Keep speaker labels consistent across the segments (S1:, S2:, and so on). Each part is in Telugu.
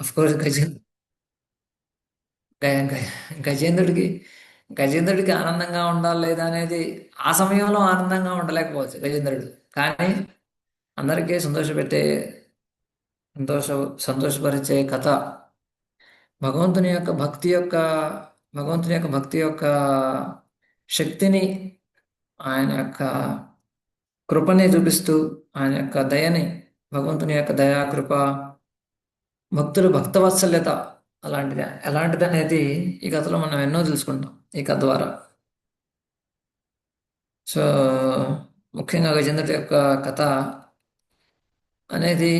S1: అఫ్ కోర్స్ గ- గ- గజేంద్రుడికి గజేంద్రుడికి ఆనందంగా ఉండాలి లేదా అనేది ఆ సమయంలో ఆనందంగా ఉండలేకపోవచ్చు గజేంద్రుడు. కానీ అందరికీ సంతోష సంతోషపరిచే కథ భగవంతుని యొక్క భక్తి యొక్క భగవంతుని యొక్క భక్తి యొక్క శక్తిని, ఆయన యొక్క కృపని చూపిస్తూ, ఆయన యొక్క దయని, భగవంతుని యొక్క దయా కృప, భక్తుల భక్తవత్సల్యత ఎలాంటిది అనేది ఈ కథలో మనం ఎన్నో తెలుసుకుంటాం ఈ కథ ద్వారా. సో ముఖ్యంగా గజేంద్రుడి యొక్క కథ అనేది,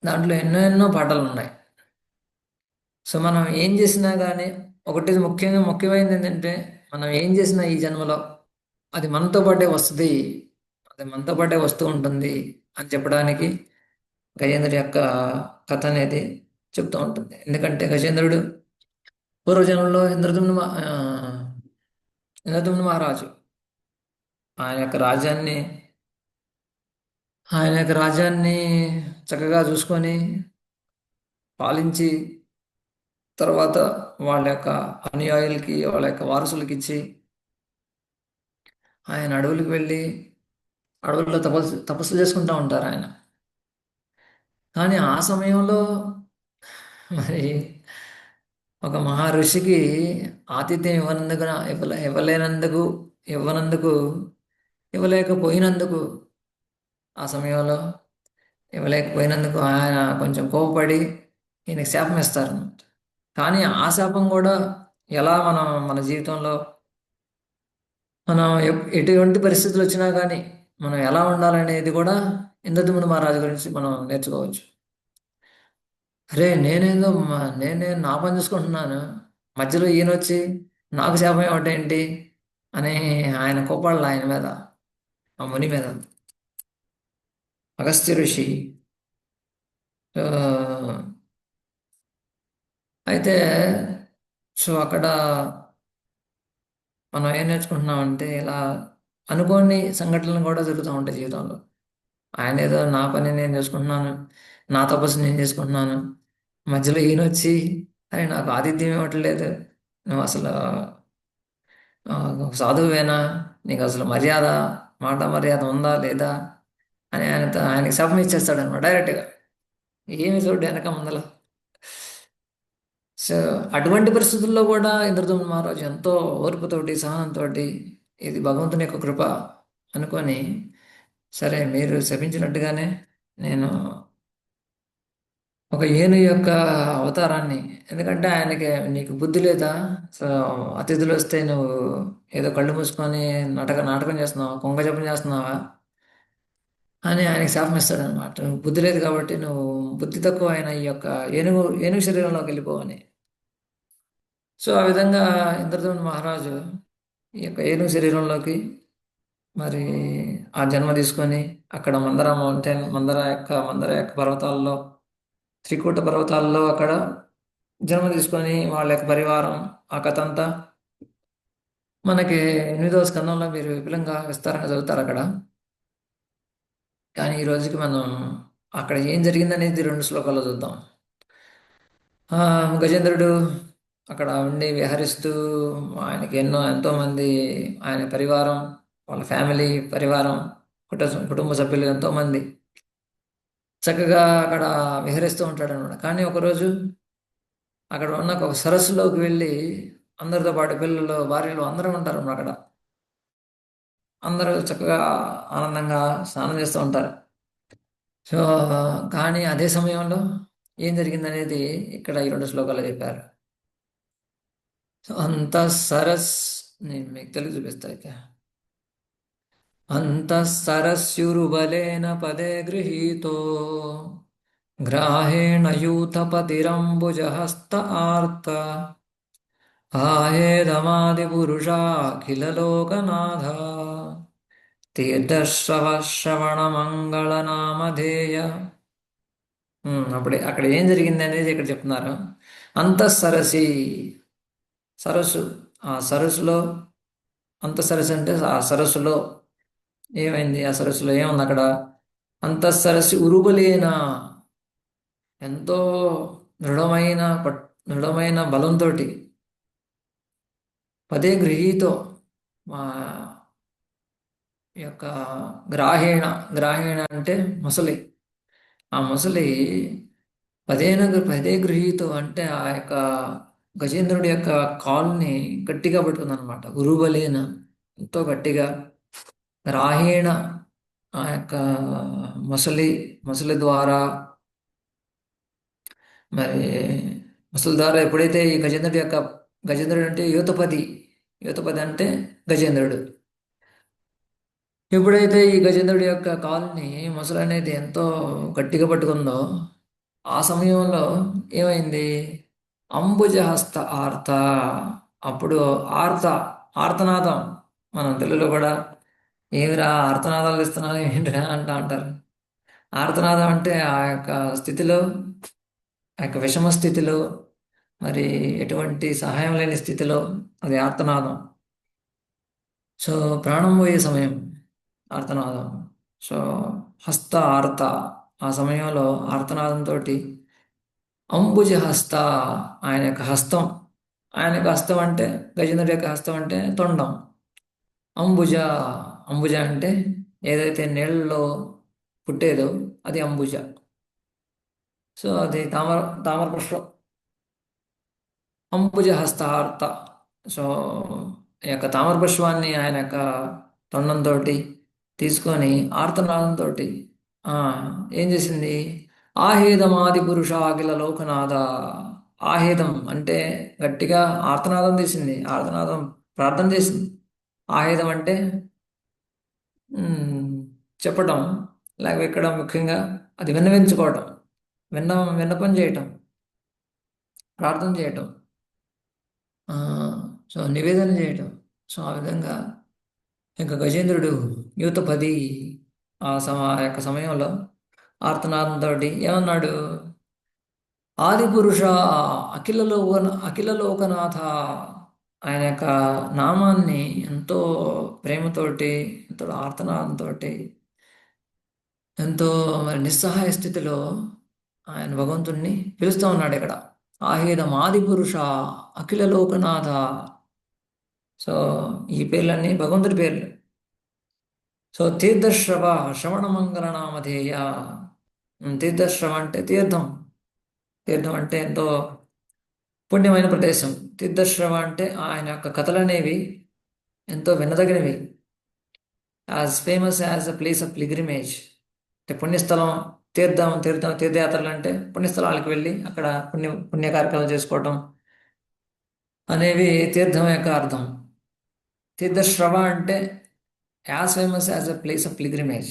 S1: దాంట్లో ఎన్నో ఎన్నో పాఠాలు ఉన్నాయి. సో మనం ఏం చేసినా కానీ, ముఖ్యమైనది ఏంటంటే, మనం ఏం చేసినా ఈ జన్మలో అది మనతో పాటే వస్తుంది, అది మనతో పాటే వస్తూ ఉంటుంది అని చెప్పడానికి గజేంద్రుడి యొక్క కథ అనేది చెప్తూ ఉంటుంది. ఎందుకంటే గజేంద్రుడు పూర్వజన్మలో ఇంద్రదుమ్న మహారాజు ఆయన యొక్క రాజ్యాన్ని ఆయన యొక్క రాజ్యాన్ని చక్కగా చూసుకొని పాలించి, తర్వాత వాళ్ళ యొక్క అనుయాయులకి, వాళ్ళ యొక్క వారసులకి ఇచ్చి, ఆయన అడవులకు వెళ్ళి అడవుల్లో తపస్సు చేసుకుంటూ ఉంటారు ఆయన. కానీ ఆ సమయంలో మరి ఒక మహర్షికి ఆతిథ్యం ఇవ్వలేనందుకు, ఇవ్వనందుకు ఇవ్వలేకపోయినందుకు ఆ సమయంలో ఇవ్వలేకపోయినందుకు ఆయన కొంచెం కోపపడి ఈయనకి శాపం ఇస్తారన్నమాట. కానీ ఆ శాపం కూడా ఎలా మన జీవితంలో మనం ఎటువంటి పరిస్థితులు వచ్చినా కానీ మనం ఎలా ఉండాలనేది కూడా ఇంద్రద్యుమ్న మహారాజు గురించి మనం నేర్చుకోవచ్చు. అరే నేనే నా పని చూసుకుంటున్నాను, మధ్యలో ఈయన వచ్చి నాకు శాపం ఏమిటేంటి అని ఆయన కోపాడు ఆయన మీద, ఆ ముని మీద. అగస్త్య ఋషి ఆ, అయితే సో అక్కడ మనం ఏం నేర్చుకుంటున్నామంటే, ఇలా అనుకోని సంఘటనలు కూడా జరుగుతూ ఉంటాయి జీవితంలో. ఆయన ఏదో నా పని నేను చేసుకుంటున్నాను, నా తపస్సు నేను చేసుకుంటున్నాను, మధ్యలో ఈయన వచ్చి అరే నాకు ఆతిథ్యం ఇవ్వట్లేదు, నువ్వు అసలు సాధువేనా, నీకు అసలు మాట మర్యాద ఉందా లేదా అని ఆయనకి శాపం ఇచ్చేస్తాడు అనమాట డైరెక్ట్గా, ఏమి చూడు వెనక ముందల. సో అటువంటి పరిస్థితుల్లో కూడా ఇంద్రదుమ్న మహారాజు ఎంతో ఓర్పుతోటి, సహనంతో, ఇది భగవంతుని యొక్క కృప అనుకొని, సరే మీరు శపించినట్టుగానే నేను ఒక ఏను యొక్క అవతారాన్ని, ఎందుకంటే ఆయనకి నీకు బుద్ధి లేదా, సో అతిథులు వస్తే నువ్వు ఏదో కళ్ళు మూసుకొని నాటకం చేస్తున్నావా, కొంగ జపం చేస్తున్నావా అని ఆయనకి శాపం ఇస్తాడనమాట. నువ్వు బుద్ధి లేదు కాబట్టి నువ్వు బుద్ధి తక్కువ అయిన ఈ యొక్క ఏనుగు శరీరంలోకి వెళ్ళిపోవని. సో ఆ విధంగా ఇంద్రద్యుమ్న మహారాజు ఈ యొక్క ఏనుగు శరీరంలోకి మరి ఆ జన్మ తీసుకొని, అక్కడ మందర యొక్క పర్వతాల్లో, త్రికూట పర్వతాల్లో అక్కడ జన్మ తీసుకొని వాళ్ళ యొక్క పరివారం, ఆ కథ అంతా మనకి 8వ స్కందంలో మీరు విపులంగా విస్తారంగా చదువుతారు అక్కడ. కానీ ఈ రోజుకి మనం అక్కడ ఏం జరిగిందనేది 2 శ్లోకాల్లో చూద్దాం. ఆ గజేంద్రుడు అక్కడ ఉండి విహరిస్తూ, ఆయనకి ఎంతో మంది, ఆయన పరివారం, వాళ్ళ ఫ్యామిలీ పరివారం, కుటుంబ సభ్యులు ఎంతో మంది చక్కగా అక్కడ విహరిస్తూ ఉంటాడు అనమాట. కానీ ఒకరోజు అక్కడ ఉన్న ఒక సరస్సులోకి వెళ్ళి అందరితో పాటు పిల్లలు, భార్యలు అందరూ ఉంటారు అన్నమాట అక్కడ. అందరూ చక్కగా ఆనందంగా స్నానం చేస్తూ ఉంటారు. సో కానీ అదే సమయంలో ఏం జరిగిందనేది ఇక్కడ ఈ 2 శ్లోకాలు చెప్పారు. సో నేను మీకు తెలుగు చూపిస్తా అయితే. అంతఃసరస్యురుబలేన పదే గృహీతో గ్రాహేణ యూథపతిరంబుజహస్త ఆర్త आहेदमादिपुरुषाखिललोकनाथ తీర్థశ్రవణమంగళనామధేయ. అక్కడ ఏం జరిగింది అనేది ఇక్కడ చెప్తున్నారు. అంతఃసరసి, సరస్సు, ఆ సరస్సులో, అంతఃసరస్సు అంటే ఆ సరస్సులో ఏమైంది, ఆ సరస్సులో ఏముంది అక్కడ? అంతఃసరస్సు ఉరుబలేన, ఎంతో దృఢమైన దృఢమైన బలంతో పదే గృహీతో మా యొక్క గ్రాహీణ గ్రాహీణ అంటే ముసలి. ఆ ముసలి పదే గృహీతో అంటే ఆ యొక్క గజేంద్రుడి యొక్క కాలుని గట్టిగా పట్టుకుందనమాట. ఉరుబలేన ఎంతో గట్టిగా గ్రాహీణ ఆ యొక్క ముసలి ముసలి ద్వారా మరి ముసలి ద్వారా ఎప్పుడైతే ఈ గజేంద్రుడు అంటే యూతపది అంటే గజేంద్రుడు. ఎప్పుడైతే ఈ గజేంద్రుడి యొక్క కాలుని ముసలి అనేది ఎంతో గట్టిగా పట్టుకుందో ఆ సమయంలో ఏమైంది? అంబుజహస్త ఆర్త. అప్పుడు ఆర్త ఆర్తనాదం. మనం తెలుగులో కూడా ఏమిరా ఆర్తనాదాలు ఇస్తున్నావు ఏంటిరా అంటా అంటారు. ఆర్తనాదం అంటే ఆ యొక్క స్థితిలో, ఆ యొక్క విషమ స్థితిలో, మరి ఎటువంటి సహాయం లేని స్థితిలో అది ఆర్తనాదం. సో ప్రాణం పోయే సమయం ఆర్తనాదం. సో హస్త ఆర్త. ఆ సమయంలో ఆర్తనాదంతో అంబుజ హస్త, ఆయన యొక్క హస్తం. ఆయన యొక్క హస్తం అంటే గజేంద్రుడి యొక్క హస్తం అంటే తొండం. అంబుజ. అంబుజ అంటే ఏదైతే నీళ్ళలో పుట్టేదో అది అంబుజ. సో అది తామర పుష్పం. అంబుజ హస్తార్త. సో ఈ యొక్క తామర పుష్పాన్ని ఆయన యొక్క తొండంతో తీసుకొని ఆర్తనాదంతో ఆ, ఏం చేసింది? ఆహేదమాది పురుష అఖిల లోకనాథ. ఆహేదం అంటే గట్టిగా ఆర్తనాదం తీసింది. ఆర్తనాదం ప్రార్థన చేసింది. ఆహేదం అంటే ఉమ్, చెప్పటం, లేక ఇక్కడ ముఖ్యంగా అది విన్నవించుకోవటం, విన్నపం చేయటం, ప్రార్థన చేయటం, ఆ, సో నివేదన చేయటం. సో ఆ విధంగా ఇంకా గజేంద్రుడు యూతపది ఆ యొక్క సమయంలో ఆర్తనాదంతో ఏమన్నాడు? ఆదిపురుష అఖిల లోకనాథ. ఆయన యొక్క నామాన్ని ఎంతో ప్రేమతోటి, ఎంతో ఆర్తనాదంతో, ఎంతో మరి నిస్సహాయ స్థితిలో ఆయన భగవంతుణ్ణి పిలుస్తూ ఉన్నాడు ఇక్కడ. ఆహేదం ఆదిపురుష అఖిల లోకనాథ. సో ఈ పేర్లన్నీ భగవంతుడి పేర్లు. సో తీర్థశ్రవ శ్రవణమంగళ నామధేయ. తీర్థశ్రవ అంటే తీర్థం. తీర్థం అంటే ఎంతో పుణ్యమైన ప్రదేశం. తీర్థశ్రవ అంటే ఆయన యొక్క కథలు అనేవి ఎంతో వినదగినవి. As famous as a place of pilgrimage. అంటే పుణ్యస్థలం. తీర్థయాత్రలు అంటే పుణ్యస్థలాలకు వెళ్ళి అక్కడ పుణ్య కార్యక్రమాలు చేసుకోవటం అనేవి తీర్థం యొక్క అర్థం. తీర్థశ్రవ అంటే as famous as a place of pilgrimage.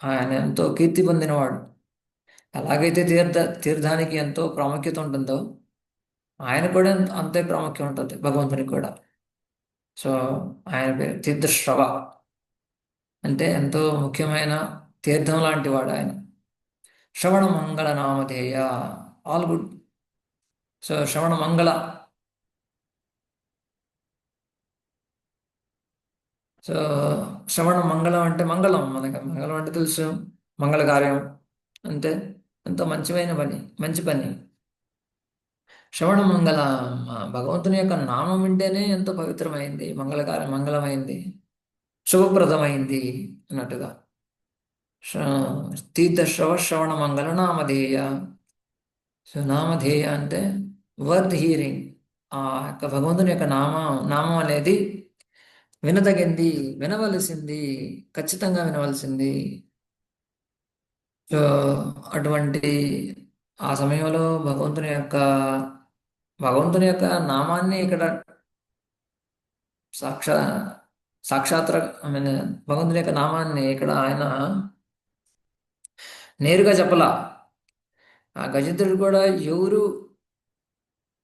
S1: ఆయన ఎంతో కీర్తి పొందినవాడు. ఎలాగైతే తీర్థానికి ఎంతో ప్రాముఖ్యత ఉంటుందో ఆయన కూడా అంతే ప్రాముఖ్యం ఉంటుంది భగవంతునికి కూడా. సో ఆయన పేరు తీర్థశ్రవ అంటే ఎంతో ముఖ్యమైన తీర్థం లాంటి వాడు ఆయన. శ్రవణ మంగళ నామధేయ. All good. సో శ్రవణ మంగళ. సో శ్రవణ మంగళం అంటే మంగళం. మనకి మంగళం అంటే తెలుసు, మంగళ కార్యం అంటే ఎంతో మంచి పని. శ్రవణ మంగళ. భగవంతుని యొక్క నామం వింటేనే ఎంతో పవిత్రమైంది, మంగళకార్యం మంగళమైంది, శుభప్రదమైంది అన్నట్టుగా. తీర్థశ్రవ శ్రవణ మంగళ నామధేయ. సో నామధేయ అంటే వర్త్ హీరింగ్. ఆ యొక్క భగవంతుని యొక్క నామం అనేది వినదగింది, వినవలసింది, ఖచ్చితంగా వినవలసింది. సో అటువంటి ఆ సమయంలో భగవంతుని యొక్క నామాన్ని ఇక్కడ సాక్షా సాక్షాత్ ఐ మీన్ భగవంతుని యొక్క నామాన్ని ఇక్కడ ఆయన నేరుగా చెప్పలా. ఆ గజేంద్రుడు కూడా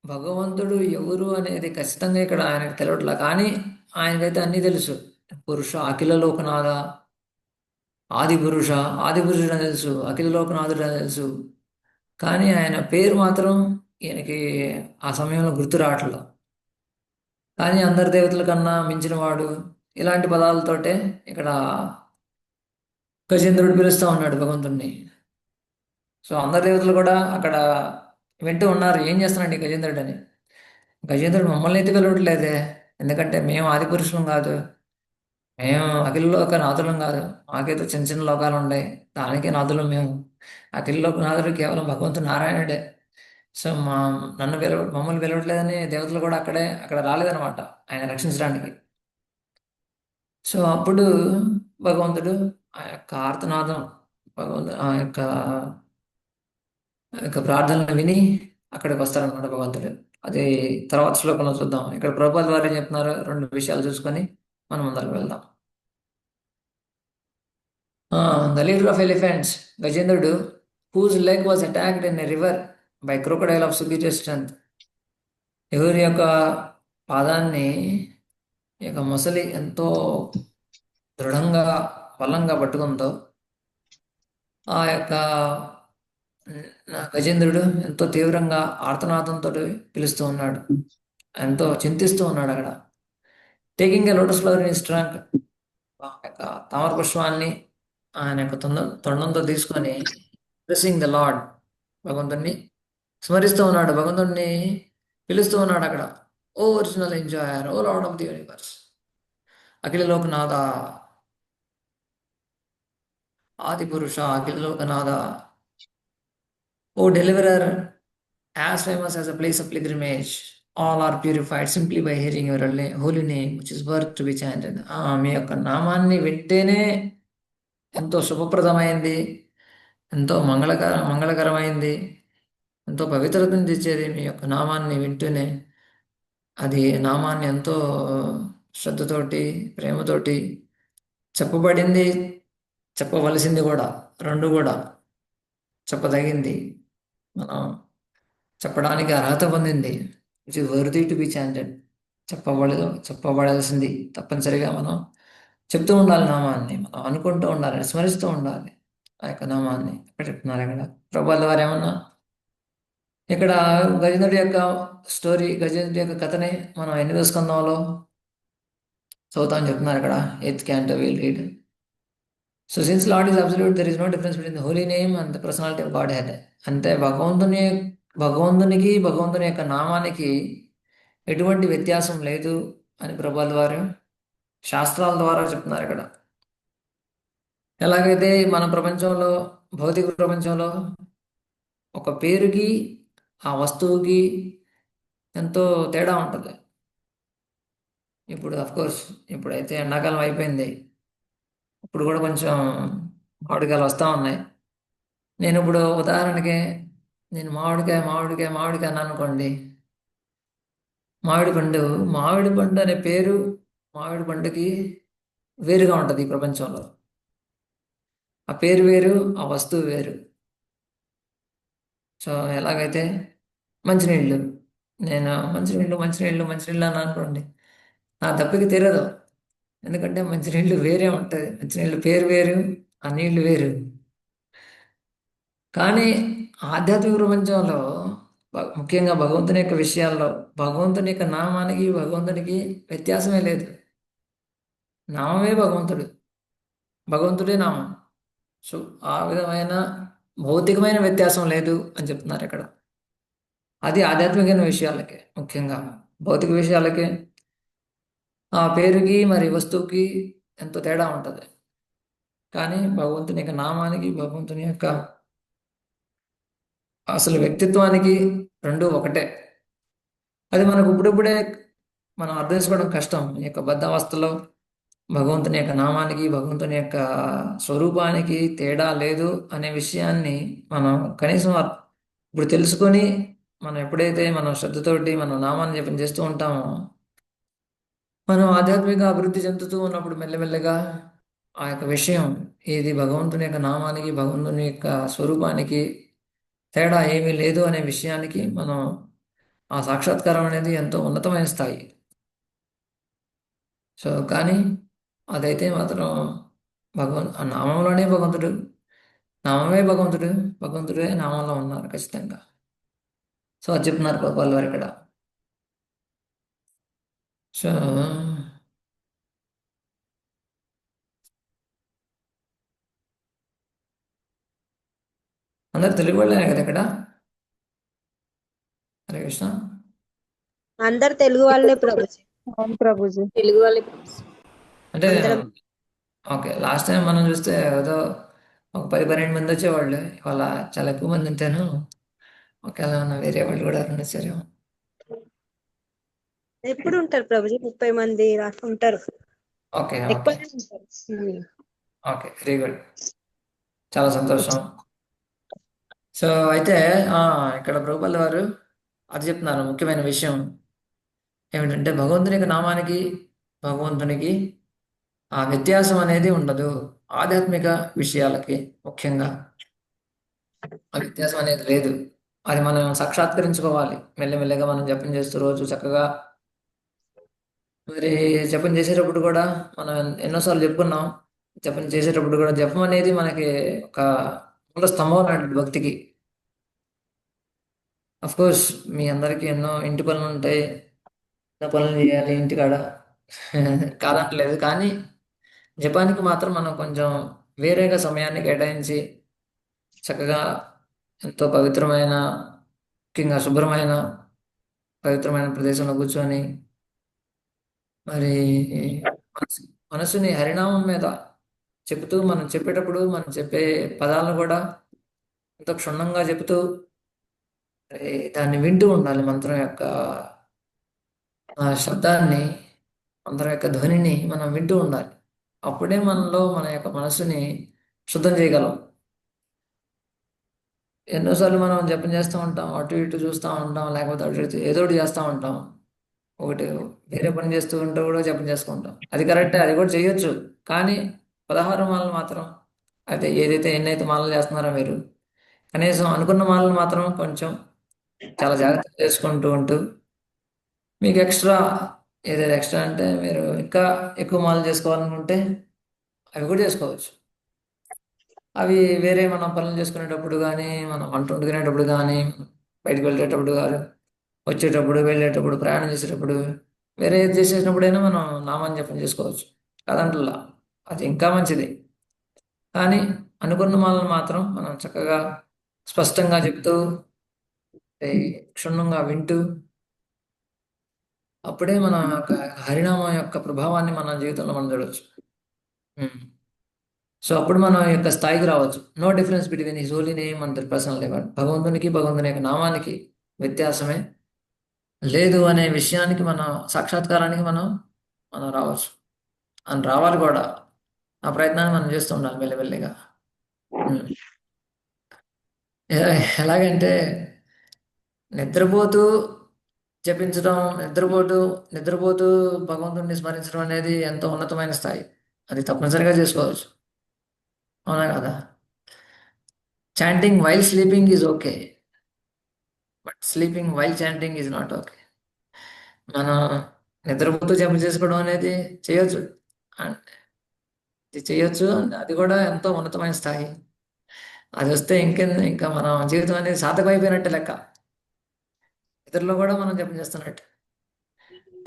S1: భగవంతుడు ఎవరు అనేది ఖచ్చితంగా ఇక్కడ ఆయనకు తెలియట్లా. కానీ ఆయనకైతే అన్నీ తెలుసు. పురుష అఖిల లోకనాథ, ఆది పురుషుడు అని తెలుసు, అఖిల లోకనాథుడు అని తెలుసు. కానీ ఆయన పేరు మాత్రం ఈయనకి ఆ సమయంలో గుర్తు రావట్లేదు. కానీ అందరి దేవతల కన్నా మించిన వాడు, ఇలాంటి పదాలతోటే ఇక్కడ గజేంద్రుడు పిలుస్తూ ఉన్నాడు భగవంతుణ్ణి. సో అందరి దేవతలు కూడా అక్కడ వింటూ ఉన్నారు ఏం చేస్తున్నాడు ఈ గజేంద్రుడు అని. గజేంద్రుడు మమ్మల్ని అయితే పిలవట్లేదే, ఎందుకంటే మేము ఆది పురుషులం కాదు, మేము అఖిలలోక నాథులం కాదు, మాకైతే చిన్న చిన్న లోకాలు ఉన్నాయి, దానికే నాథులం మేము. అఖిలలోక నాథుడు కేవలం భగవంతుడు నారాయణుడే. సో మమ్మల్ని పిలవట్లేదని దేవతలు కూడా అక్కడ రాలేదన్నమాట ఆయన రక్షించడానికి. సో అప్పుడు భగవంతుడు ఆ యొక్క ఆర్తనాదం, భగవంతుడు ఆ యొక్క ప్రార్థనలు విని అక్కడికి వస్తారనమాట భగవంతుడు. అది తర్వాత శ్లోకంలో చూద్దాం. ఇక్కడ ప్రభుపాద వారు ఏం చెప్తున్నారు, రెండు విషయాలు చూసుకొని మనం ముందరకు వెళ్దాం. ద లీడర్ ఆఫ్ ఎలిఫెంట్స్, గజేంద్రుడు, whose leg was attacked in a river by crocodile of superior strength. ఎవరి యొక్క పాదాన్ని ఈ యొక్క మొసలి ఎంతో దృఢంగా బలంగా పట్టుకుందో, ఆ యొక్క గజేంద్రుడు ఎంతో తీవ్రంగా ఆర్తనాదంతో పిలుస్తూ ఉన్నాడు, ఎంతో చింతిస్తూ ఉన్నాడు అక్కడ. Taking a lotus flower in strong, ఆ యొక్క తామర పుష్పాన్ని ఆయన యొక్క తొండంతో తీసుకొని బ్లెస్సింగ్ ద లార్డ్, భగవంతుణ్ణి స్మరిస్తూ ఉన్నాడు, భగవంతుణ్ణి పిలుస్తూ ఉన్నాడు అక్కడ. O original enjoyer, O lord of the universe, అఖిల లోకనాథ, ఆది పురుష, అఖిల లోకనాథ, O deliverer, as famous as a place of pilgrimage. All are purified simply by hearing your holy name which is worth to be chanted. మీ యొక్క నామాన్ని వింటేనే ఎంతో శుభప్రదమైంది, ఎంతో మంగళకరమైంది, ఎంతో పవిత్రతను తెచ్చేది మీ యొక్క నామాన్ని వింటూనే. అది నామాన్ని ఎంతో శ్రద్ధతోటి, ప్రేమతోటి చెప్పబడింది, చెప్పవలసింది కూడా, రెండు కూడా చెప్పదగింది, మనం చెప్పడానికి అర్హత పొందింది, which is worthy to be chanted. చెప్పబడాల్సింది, తప్పనిసరిగా మనం చెప్తూ ఉండాలి నామాన్ని, మనం అనుకుంటూ ఉండాలి, స్మరిస్తూ ఉండాలి ఆ యొక్క నామాన్ని. ఇక్కడ చెప్తున్నారు ఇక్కడ ప్రభుపాదుల వారు ఏమన్నా ఇక్కడ గజేంద్రుడి యొక్క గజేంద్రుడి యొక్క కథని మనం 8వ స్కందంలో చదువుతామని చెప్తున్నారు ఇక్కడ. 8th canto we'll read. So since Lord is absolute, there is no difference between the holy name and the personality of Godhead. అంటే భగవంతుని యొక్క నామానికి ఎటువంటి వ్యత్యాసం లేదు అని ప్రభుపాదుల వారు శాస్త్రాల ద్వారా చెప్తున్నారు ఇక్కడ. ఎలాగైతే మన ప్రపంచంలో, భౌతిక ప్రపంచంలో ఒక పేరుకి ఆ వస్తువుకి ఎంతో తేడా ఉంటుంది. ఇప్పుడు కోర్స్ ఇప్పుడైతే ఎండాకాలం అయిపోయింది, ఇప్పుడు కూడా కొంచెం మామిడికాయలు వస్తూ ఉన్నాయి. నేను ఇప్పుడు ఉదాహరణకి నేను మామిడికాయ అన్నాను అనుకోండి, మామిడి పండు మామిడి పండు అనే పేరు మామిడి పండుకి వేరుగా ఉంటుంది ఈ ప్రపంచంలో. ఆ పేరు వేరు, ఆ వస్తువు వేరు. సో ఎలాగైతే మంచినీళ్ళు, నేను మంచినీళ్ళు అని అనుకోండి, నా దప్పికి తీరదు, ఎందుకంటే మంచినీళ్ళు వేరే ఉంటుంది, మంచినీళ్ళు పేరు వేరు, ఆ నీళ్లు వేరు. కానీ ఆధ్యాత్మిక ప్రపంచంలో ముఖ్యంగా భగవంతుని యొక్క విషయాల్లో భగవంతుని యొక్క నామానికి భగవంతునికి వ్యత్యాసమే లేదు. నామమే భగవంతుడు, భగవంతుడే నామం. సో ఆ విధమైన భౌతికమైన వ్యత్యాసం లేదు అని చెప్తున్నారు ఇక్కడ. అది ఆధ్యాత్మికమైన విషయాలకే, ముఖ్యంగా భౌతిక విషయాలకే ఆ పేరుకి మరి వస్తువుకి ఎంతో తేడా ఉంటుంది. కానీ భగవంతుని యొక్క నామానికి, భగవంతుని యొక్క అసలు వ్యక్తిత్వానికి రెండు ఒకటే. అది మనకు ఇప్పుడిప్పుడే మనం అర్థం చేసుకోవడం కష్టం. ఈ యొక్క బద్ధావస్థలో భగవంతుని యొక్క నామానికి, భగవంతుని యొక్క స్వరూపానికి తేడా లేదు అనే విషయాన్ని మనం కనీసం ఇప్పుడు తెలుసుకొని, మనం ఎప్పుడైతే మనం శ్రద్ధతోటి మనం నామాన్ని జపం చేస్తూ ఉంటామో, మనం ఆధ్యాత్మిక అభివృద్ధి చెందుతూ ఉన్నప్పుడు మెల్లమెల్లగా ఆ యొక్క విషయం, ఇది భగవంతుని యొక్క నామానికి, భగవంతుని యొక్క స్వరూపానికి తేడా ఏమీ లేదు అనే విషయానికి మనం ఆ సాక్షాత్కారం అనేది ఎంతో ఉన్నతమైన స్థాయి. సో కానీ అదైతే మాత్రం ఆ నామంలోనే భగవంతుడు, నామమే భగవంతుడు, భగవంతుడే నామంలో ఉన్నారు ఖచ్చితంగా. సో అది చెప్తున్నారు గోపాల్ వారు ఇక్కడ. సో అందరు తెలుగు వాళ్ళే కదా ఇక్కడ. హరే కృష్ణ.
S2: అందరు తెలుగు వాళ్ళే ప్రభుజీ.
S3: అవును ప్రభుజీ.
S2: తెలుగు వాళ్ళే ప్రభుజీ.
S1: అంటే
S2: అందరం
S1: ఓకే, లాస్ట్ టైం మనం చూస్తే ఏదో ఒక 10-12 మంది వచ్చేవాళ్ళు, ఇవాళ చాలా ఎక్కువ మంది ఉంటాను. ఒకవేళ ఏమన్నా వేరే వాళ్ళు కూడా వచ్చారేమో.
S2: ఎప్పుడు ఉంటారు ప్రభుజీ? 30 మంది ఉంటారు.
S1: ఓకే ఓకే
S2: ఎక్కువనే ఉంటారు.
S1: ఓకే, వెరీ గుడ్, చాలా సంతోషం. సో అయితే ఆ, ఇక్కడ ప్రభుపాల్ వారు అది చెప్తున్నారు ముఖ్యమైన విషయం ఏమిటంటే భగవంతుని యొక్క నామానికి భగవంతునికి ఆ వ్యత్యాసం అనేది ఉండదు. ఆధ్యాత్మిక విషయాలకి ముఖ్యంగా ఆ వ్యత్యాసం అనేది లేదు. అది మనం సాక్షాత్కరించుకోవాలి. మెల్లమెల్లగా మనం జపం చేస్తూ రోజు చక్కగా మరి జపం చేసేటప్పుడు కూడా మనం ఎన్నోసార్లు చెప్పుకున్నాం. జపం చేసేటప్పుడు కూడా జపం అనేది మనకి ఒక మూల స్తంభం లాంటిది భక్తికి. అఫ్ కోర్స్ మీ అందరికీ ఎన్నో ఇంటి పనులు ఉంటాయి, ఎన్నో పనులు చేయాలి ఇంటికాడ కాదనట్లేదు. కానీ జపానికి మాత్రం మనం కొంచెం వేరేగా సమయాన్ని కేటాయించి చక్కగా ఎంతో పవిత్రమైన, ముఖ్యంగా శుభ్రమైన పవిత్రమైన ప్రదేశంలో కూర్చొని మరి మనసు మనసుని హరినామం మీద చెబుతూ, మనం చెప్పేటప్పుడు మనం చెప్పే పదాలను కూడా ఎంతో క్షుణ్ణంగా చెబుతూ మరి దాన్ని వింటూ ఉండాలి. మంత్రం యొక్క ఆ శబ్దాన్ని, మంత్రం యొక్క ధ్వనిని మనం వింటూ ఉండాలి. అప్పుడే మనలో మన యొక్క మనసుని శుద్ధం చేయగలం. ఎన్నోసార్లు మనం జపం చేస్తూ ఉంటాం, అటు ఇటు చూస్తూ ఉంటాం, లేకపోతే అటు ఇటు ఏదో ఒకటి చేస్తూ ఉంటాం. ఒకటి వేరే పని చేస్తూ ఉంటూ కూడా జపం చేసుకుంటాం. అది కరెక్టే, అది కూడా చేయొచ్చు. కానీ 16 మాలలు మాత్రం, అయితే ఏదైతే ఎన్నైతే మాలలు చేస్తున్నారో మీరు, కనీసం అనుకున్న మాలలు మాత్రం కొంచెం చాలా జాగ్రత్తగా చేసుకుంటూ ఉంటూ, మీకు ఎక్స్ట్రా ఏదైతే ఎక్స్ట్రా అంటే మీరు ఇంకా ఎక్కువ మాలలు చేసుకోవాలనుకుంటే అవి కూడా చేసుకోవచ్చు. అవి వేరే మనం పనులు చేసుకునేటప్పుడు కానీ, మనం వంట వండుకునేటప్పుడు కానీ, బయటకు వెళ్ళేటప్పుడు కానీ, వచ్చేటప్పుడు వెళ్ళేటప్పుడు ప్రయాణం చేసేటప్పుడు వేరే ఏది చేసేటప్పుడైనా మనం నామాన్ని జపం చేసుకోవచ్చు, కాదంటలా. అది ఇంకా మంచిది. కానీ అనుకున్న మాలను మాత్రం మనం చక్కగా స్పష్టంగా చెప్తూ ఏ, క్షుణ్ణంగా వింటూ, అప్పుడే మన యొక్క హరినామం యొక్క ప్రభావాన్ని మన జీవితంలో మనం చూడవచ్చు. సో అప్పుడు మనం ఈ యొక్క స్థాయికి రావచ్చు. No difference between his holy name and the personal level. భగవంతునికి భగవంతుని యొక్క నామానికి వ్యత్యాసమే లేదు అనే విషయానికి మనం సాక్షాత్కారానికి మనం మనం రావచ్చు. అని రావాలి కూడా. ఆ ప్రయత్నాన్ని మనం చేస్తూ ఉండాలి మెల్లిమెల్లిగా. ఉమ్. ఎలాగంటే నిద్రపోతూ జపించడం, నిద్రపోతూ భగవంతుడిని స్మరించడం అనేది ఎంతో ఉన్నతమైన స్థాయి. అది తప్పనిసరిగా చేసుకోవచ్చు, అవునా కదా? Chanting while sleeping is okay, but sleeping while chanting is not okay. మనం నిద్రపోతూ జపం చేసుకోవడం అనేది చేయొచ్చు, అంటే ఇది చేయొచ్చు, అది కూడా ఎంతో ఉన్నతమైన స్థాయి. అది వస్తే ఇంకా మనం జీవితం అనేది సార్థకం అయిపోయినట్టే లెక్క. ఇతరులు కూడా మనం జపం చేస్తున్నట్టు.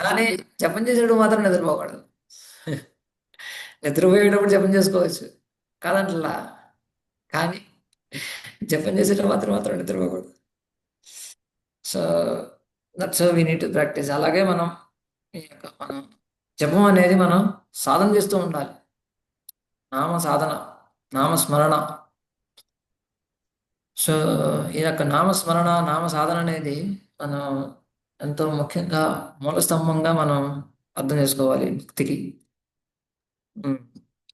S1: కానీ జపం చేసేటప్పుడు మాత్రం నిద్రపోకూడదు. నిద్రపోయేటప్పుడు జపం చేసుకోవచ్చు, కాదంటలా. కానీ జపం చేసేటప్పుడు మాత్రం నిద్రపోకూడదు. So that's how we need to practice. అలాగే మనం ఈ యొక్క మనం జపం అనేది మనం సాధన చేస్తూ ఉండాలి. నామ సాధన, నామస్మరణ. సో ఈ యొక్క నామస్మరణ, నామ సాధన అనేది మనం ఎంతో ముఖ్యంగా మూల స్తంభంగా మనం అర్థం చేసుకోవాలి భక్తికి. ఉమ్.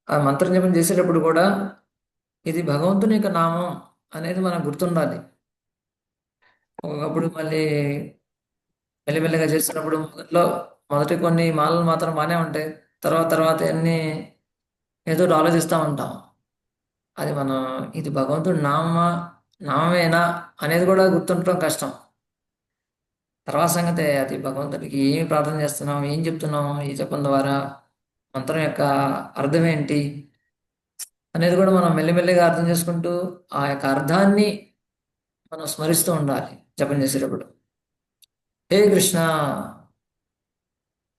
S1: ఆ మంత్రం జపం చేసేటప్పుడు కూడా ఇది భగవంతుని యొక్క నామం అనేది మనకు గుర్తుండాలి. ఒకప్పుడు మళ్ళీ మెల్లిమెల్లిగా చేస్తున్నప్పుడు మొదటి కొన్ని మాలలు మాత్రం బాగానే ఉంటాయి. తర్వాత తర్వాత అన్ని ఏదో ఒకటి ఆలోచిస్తూ ఉంటాం. అది మనం ఇది భగవంతుడి నామమేనా అనేది కూడా గుర్తుండటం కష్టం. తర్వాత సంగతే, అది భగవంతుడికి ఏమి ప్రార్థన చేస్తున్నాం, ఏం చెప్తున్నాం ఈ జపం ద్వారా, మంత్రం యొక్క అర్థం ఏంటి అనేది కూడా మనం మెల్లిమెల్లిగా అర్థం చేసుకుంటూ ఆ యొక్క అర్థాన్ని మనం స్మరిస్తూ ఉండాలి జపం చేసేటప్పుడు. హే కృష్ణ,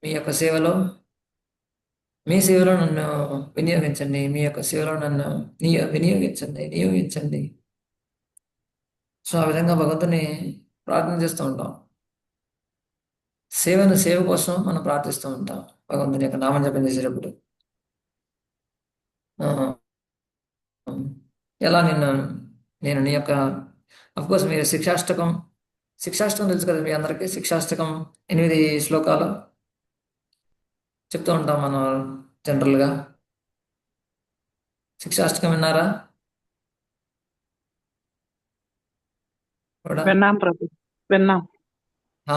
S1: మీ యొక్క సేవలో మీ సేవలో నన్ను వినియోగించండి, మీ యొక్క సేవలో నన్ను నియోగించండి. సో ఆ విధంగా భగవంతుని ప్రార్థన చేస్తూ ఉంటాం. సేవ కోసం మనం ప్రార్థిస్తూ ఉంటాం భగవంతుని యొక్క నామం జపం చేసేటప్పుడు. ఆ, ఎలా నేను నీ యొక్క కోర్స్ మీరు శిక్షాష్టకం తెలుసు కదా మీ అందరికీ. శిక్షాష్టకం 8 శ్లోకాలు చెప్తూ ఉంటాం మనం జనరల్గా. శిక్షాష్టకం విన్నారా కూడా?
S3: విన్నాం ప్రభు, విన్నాం.
S1: ఆ,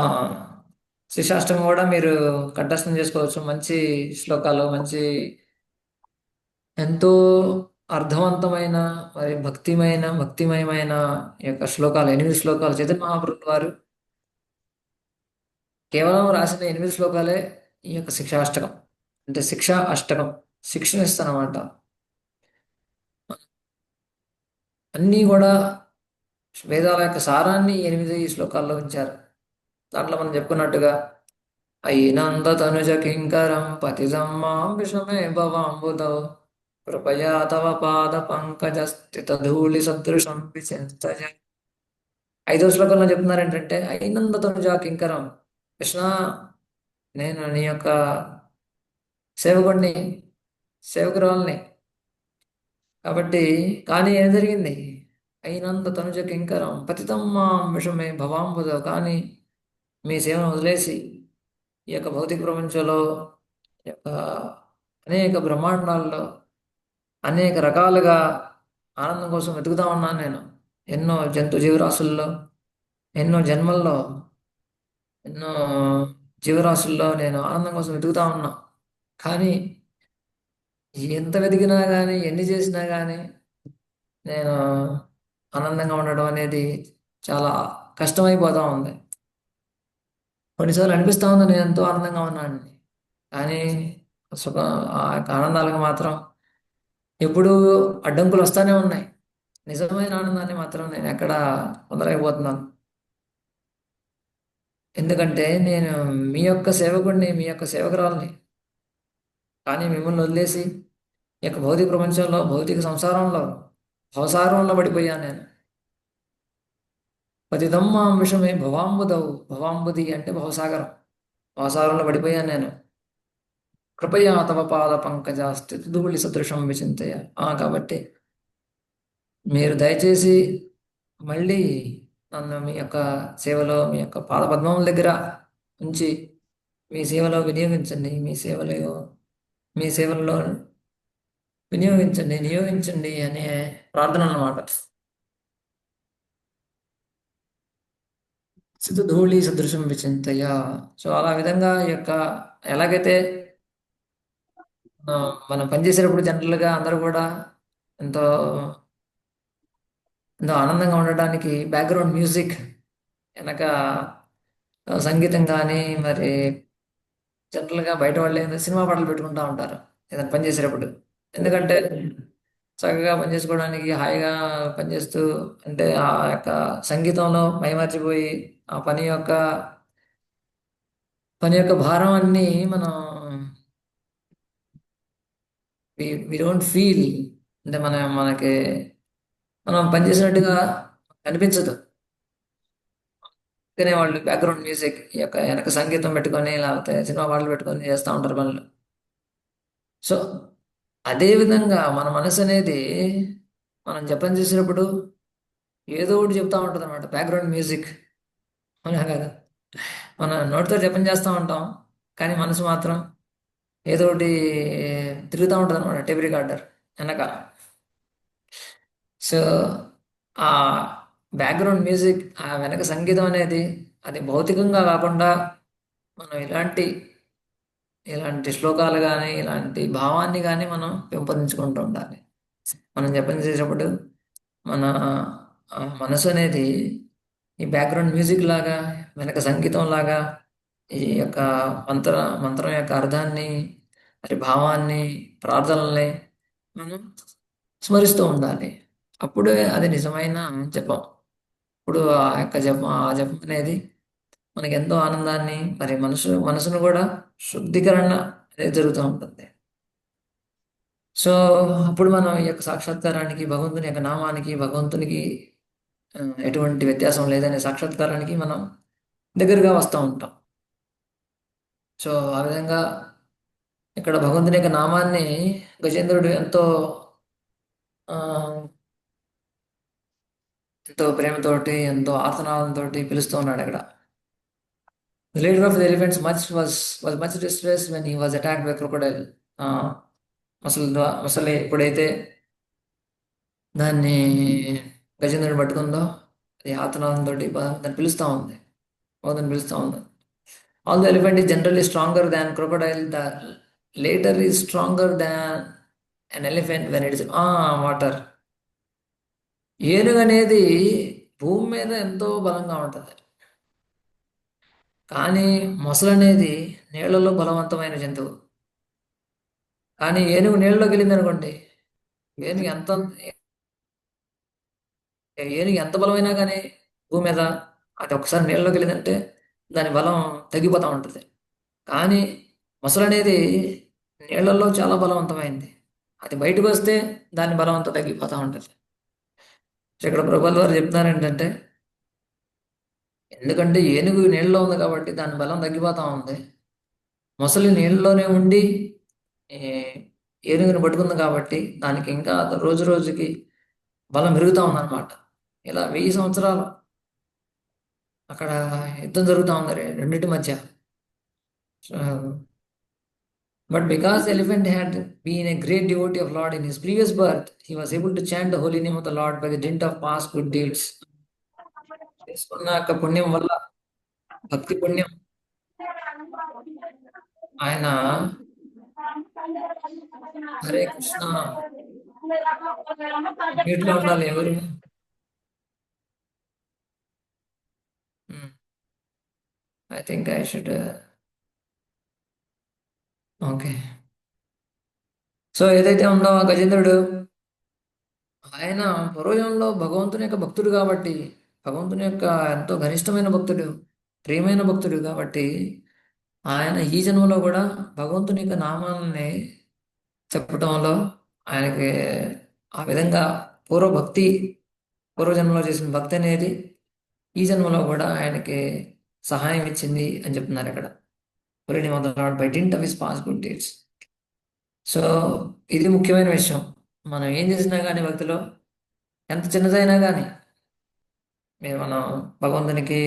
S1: శిక్షాష్టకం కూడా మీరు కంఠస్థం చేసుకోవచ్చు. మంచి శ్లోకాలు, మంచి ఎంతో అర్థవంతమైన మరి భక్తిమయమైన ఈ యొక్క శ్లోకాలు, 8 శ్లోకాలు చైతన్య మహాప్రభు వారు కేవలం రాసిన 8 శ్లోకాలే ఈ యొక్క శిక్షాష్టకం. అంటే శిక్షా అష్టకం, శిక్షణ ఇస్తానమాట. అన్నీ కూడా వేదాల యొక్క సారాన్ని 8 శ్లోకాల్లో ఉంచారు. దాంట్లో మనం చెప్పుకున్నట్టుగా అయినంద తనుజ కింకరం పతితం మాం విషమే భవాంబుధౌ కృపయా తవ పాద పంకజ స్థిత ధూళి సదృశం విచింతయ. 5వ శ్లోకంలో చెప్తున్నారు ఏంటంటే అయినంద తనుజ కింకరం, కృష్ణ నేను నీ యొక్క సేవకుడిని, సేవకురాల్ని. కాబట్టి కానీ ఏం జరిగింది? అయినంత తనుజ కింకరం పతితం మాం విషమే భవాంబుధౌ. కానీ మీ సేవను వదిలేసి ఈ యొక్క భౌతిక ప్రపంచంలో, ఈ యొక్క అనేక బ్రహ్మాండాల్లో అనేక రకాలుగా ఆనందం కోసం వెతుకుతా ఉన్నాను నేను. ఎన్నో జంతు జీవరాశుల్లో, ఎన్నో జన్మల్లో, ఎన్నో జీవరాశుల్లో నేను ఆనందం కోసం వెతుకుతా ఉన్నా. కానీ ఎంత వెతికినా కానీ, ఎన్ని చేసినా కానీ నేను ఆనందంగా ఉండడం అనేది చాలా కష్టమైపోతా ఉంది. కొన్నిసార్లు అనిపిస్తా ఉంది నేను ఎంతో ఆనందంగా ఉన్నాను, కానీ సుఖ ఆ యొక్క ఆనందాలకు మాత్రం ఎప్పుడూ అడ్డంకులు వస్తానే ఉన్నాయి. నిజమైన ఆనందాన్ని మాత్రం నేను ఎక్కడ పొందలేకపోతున్నాను. ఎందుకంటే నేను మీ యొక్క సేవకుడిని, మీ యొక్క సేవకురాల్ని. కానీ మిమ్మల్ని వదిలేసి ఈ యొక్క భౌతిక ప్రపంచంలో, భౌతిక సంసారంలో, భవసాగరంలో పడిపోయాను నేను. పతిదమ్మాం విషమే భవాంబుదవు. భవాంబుది అంటే భవసాగరం. భవసాగరంలో పడిపోయాను నేను. కృపయా తవ పాద పంకజ స్థితి ధూళి సదృశం విచింతయ. కాబట్టి మీరు దయచేసి మళ్ళీ నన్ను మీ యొక్క సేవలో, మీ యొక్క పాద పద్మముల దగ్గర ఉంచి మీ సేవలో వినియోగించండి. మీ సేవల్లో నియోగించండి అనే ప్రార్థన అన్నమాట. స్థితి ధూళి సదృశం విచింతయ. సో అలా విధంగా ఈ యొక్క ఎలాగైతే ఆ, మనం పనిచేసేటప్పుడు జనరల్గా అందరూ కూడా ఎంతో ఎంతో ఆనందంగా ఉండడానికి బ్యాక్గ్రౌండ్ మ్యూజిక్ వెనక సంగీతం కానీ, మరి జనరల్గా బయట వాళ్ళు ఏంటంటే సినిమా పాటలు పెట్టుకుంటా ఉంటారు ఏదైనా పని చేసేటప్పుడు. ఎందుకంటే చక్కగా పనిచేసుకోవడానికి, హాయిగా పనిచేస్తూ, అంటే ఆ యొక్క సంగీతంలో మైమర్చిపోయి ఆ పని యొక్క భారం అన్ని మనం వి డోంట్ ఫీల్, అంటే మనకి మనం పనిచేసినట్టుగా అనిపించదు. అందుకనే వాళ్ళు బ్యాక్గ్రౌండ్ మ్యూజిక్, ఈ యొక్క వెనక సంగీతం పెట్టుకొని, లేకపోతే సినిమా పాటలు పెట్టుకొని చేస్తూ ఉంటారు పనులు. సో అదే విధంగా మన మనసు అనేది మనం జపం చేసేటప్పుడు ఏదో ఒకటి చెప్తా ఉంటుంది అనమాట, బ్యాక్గ్రౌండ్ మ్యూజిక్. అవునా కదా? మన నోటితో జపం చేస్తూ ఉంటాం, కానీ మనసు మాత్రం ఏదో ఒకటి తిరుగుతూ ఉంటుంది అనమాట, టేప్ రికార్డర్ వెనక. సో ఆ బ్యాక్గ్రౌండ్ మ్యూజిక్, ఆ వెనక సంగీతం అనేది అది భౌతికంగా కాకుండా మనం ఇలాంటి శ్లోకాలు కానీ, ఇలాంటి భావాన్ని కానీ మనం పెంపొందించుకుంటూ ఉండాలి. మనం జపం చేసేటప్పుడు మన మనసు అనేది ఈ బ్యాక్గ్రౌండ్ మ్యూజిక్ లాగా, వెనక సంగీతం లాగా ఈ యొక్క మంత్రం యొక్క అర్థాన్ని, మరి భావాన్ని, ప్రార్థనల్ని మనం స్మరిస్తూ ఉండాలి. అప్పుడే అది నిజమైన జపం. ఇప్పుడు ఆ జపం అనేది మనకి ఎంతో ఆనందాన్ని, మరి మనసును కూడా శుద్ధీకరణ అనేది జరుగుతూ ఉంటుంది. సో అప్పుడు మనం ఈ యొక్క సాక్షాత్కారానికి, భగవంతుని యొక్క నామానికి, భగవంతునికి ఎటువంటి వ్యత్యాసం లేదనే సాక్షాత్కారానికి మనం దగ్గరగా వస్తూ ఉంటాం. సో ఆ విధంగా ఇక్కడ భగవంతుని యొక్క నామాన్ని గజేంద్రుడు ఆ, ఎంతో ప్రేమతోటి ఎంతో ఆర్తనాదంతో పిలుస్తూ ఉన్నాడు అక్కడ. The leader of the elephants was much distressed when he was attacked by crocodile. ఆ, అసలు ఎప్పుడైతే దాన్ని గజేంద్రుడు పట్టుకుందో అది ఆర్తనాదంతో దాన్ని పిలుస్తూ ఉంది. దాన్ని పిలుస్తూ ఉంది. Although the elephant is generally stronger than crocodile, the later is stronger than an elephant when it is water. ఏనుగు అనేది భూమి మీద ఎంతో బలంగా ఉంటుంది, కానీ మొసలు అనేది నీళ్లలో బలవంతమైన జంతువు. కానీ ఏనుగు నీళ్ళలోకి వెళ్ళింది అనుకోండి, ఏనుగు ఎంత ఏనుగు ఎంత బలమైనా కానీ భూమి మీద అది ఒకసారి నీళ్ళలోకి వెళ్ళిందంటే దాని బలం తగ్గిపోతూ ఉంటుంది. కానీ మొసలు అనేది నీళ్ళల్లో చాలా బలవంతమైంది, అది బయటకు వస్తే దాని బలం అంతా తగ్గిపోతూ ఉంటుంది. సో ఇక్కడ ప్రభుత్వ వారు చెప్తున్నారు ఏంటంటే, ఎందుకంటే ఏనుగు నీళ్ళలో ఉంది కాబట్టి దాని బలం తగ్గిపోతూ ఉంది. మొసలి నీళ్ళలోనే ఉండి ఈ ఏనుగుని పట్టుకుంది కాబట్టి దానికి ఇంకా రోజు రోజుకి బలం పెరుగుతూ ఉందన్నమాట. ఇలా 1000 సంవత్సరాలు అక్కడ యుద్ధం జరుగుతూ ఉంది రెండింటి మధ్య. But because the elephant had been a great devotee of Lord in his previous birth, he was able to chant the holy name of the Lord by the dint of past good deeds. చేసుకున్న యొక్క పుణ్యం వల్ల, భక్తి పుణ్యం, ఆయన హరే కృష్ణ మీట్లో ఉండాలి. ఎవరు? I think I should okay. So ఏదైతే ఉందో ఆ గజేంద్రుడు, ఆయన పూర్వజంలో భగవంతుని యొక్క భక్తుడు కాబట్టి, భగవంతుని యొక్క ఎంతో ఘనిష్టమైన భక్తుడు, ప్రియమైన భక్తుడు కాబట్టి ఆయన ఈ జన్మలో కూడా భగవంతుని యొక్క నామాలని చెప్పటంలో ఆయనకి ఆ విధంగా పూర్వభక్తి, పూర్వజన్మలో చేసిన భక్తి అనేది ఈ జన్మలో కూడా ఆయనకి సహాయం ఇచ్చింది అని చెప్తున్నారు ఇక్కడ. By didn't of his past good deeds. So ఇది ముఖ్యమైన విషయం. మనం ఏం చేసినా కానీ భక్తిలో ఎంత చిన్నదైనా కానీ, మనం భగవంతునికి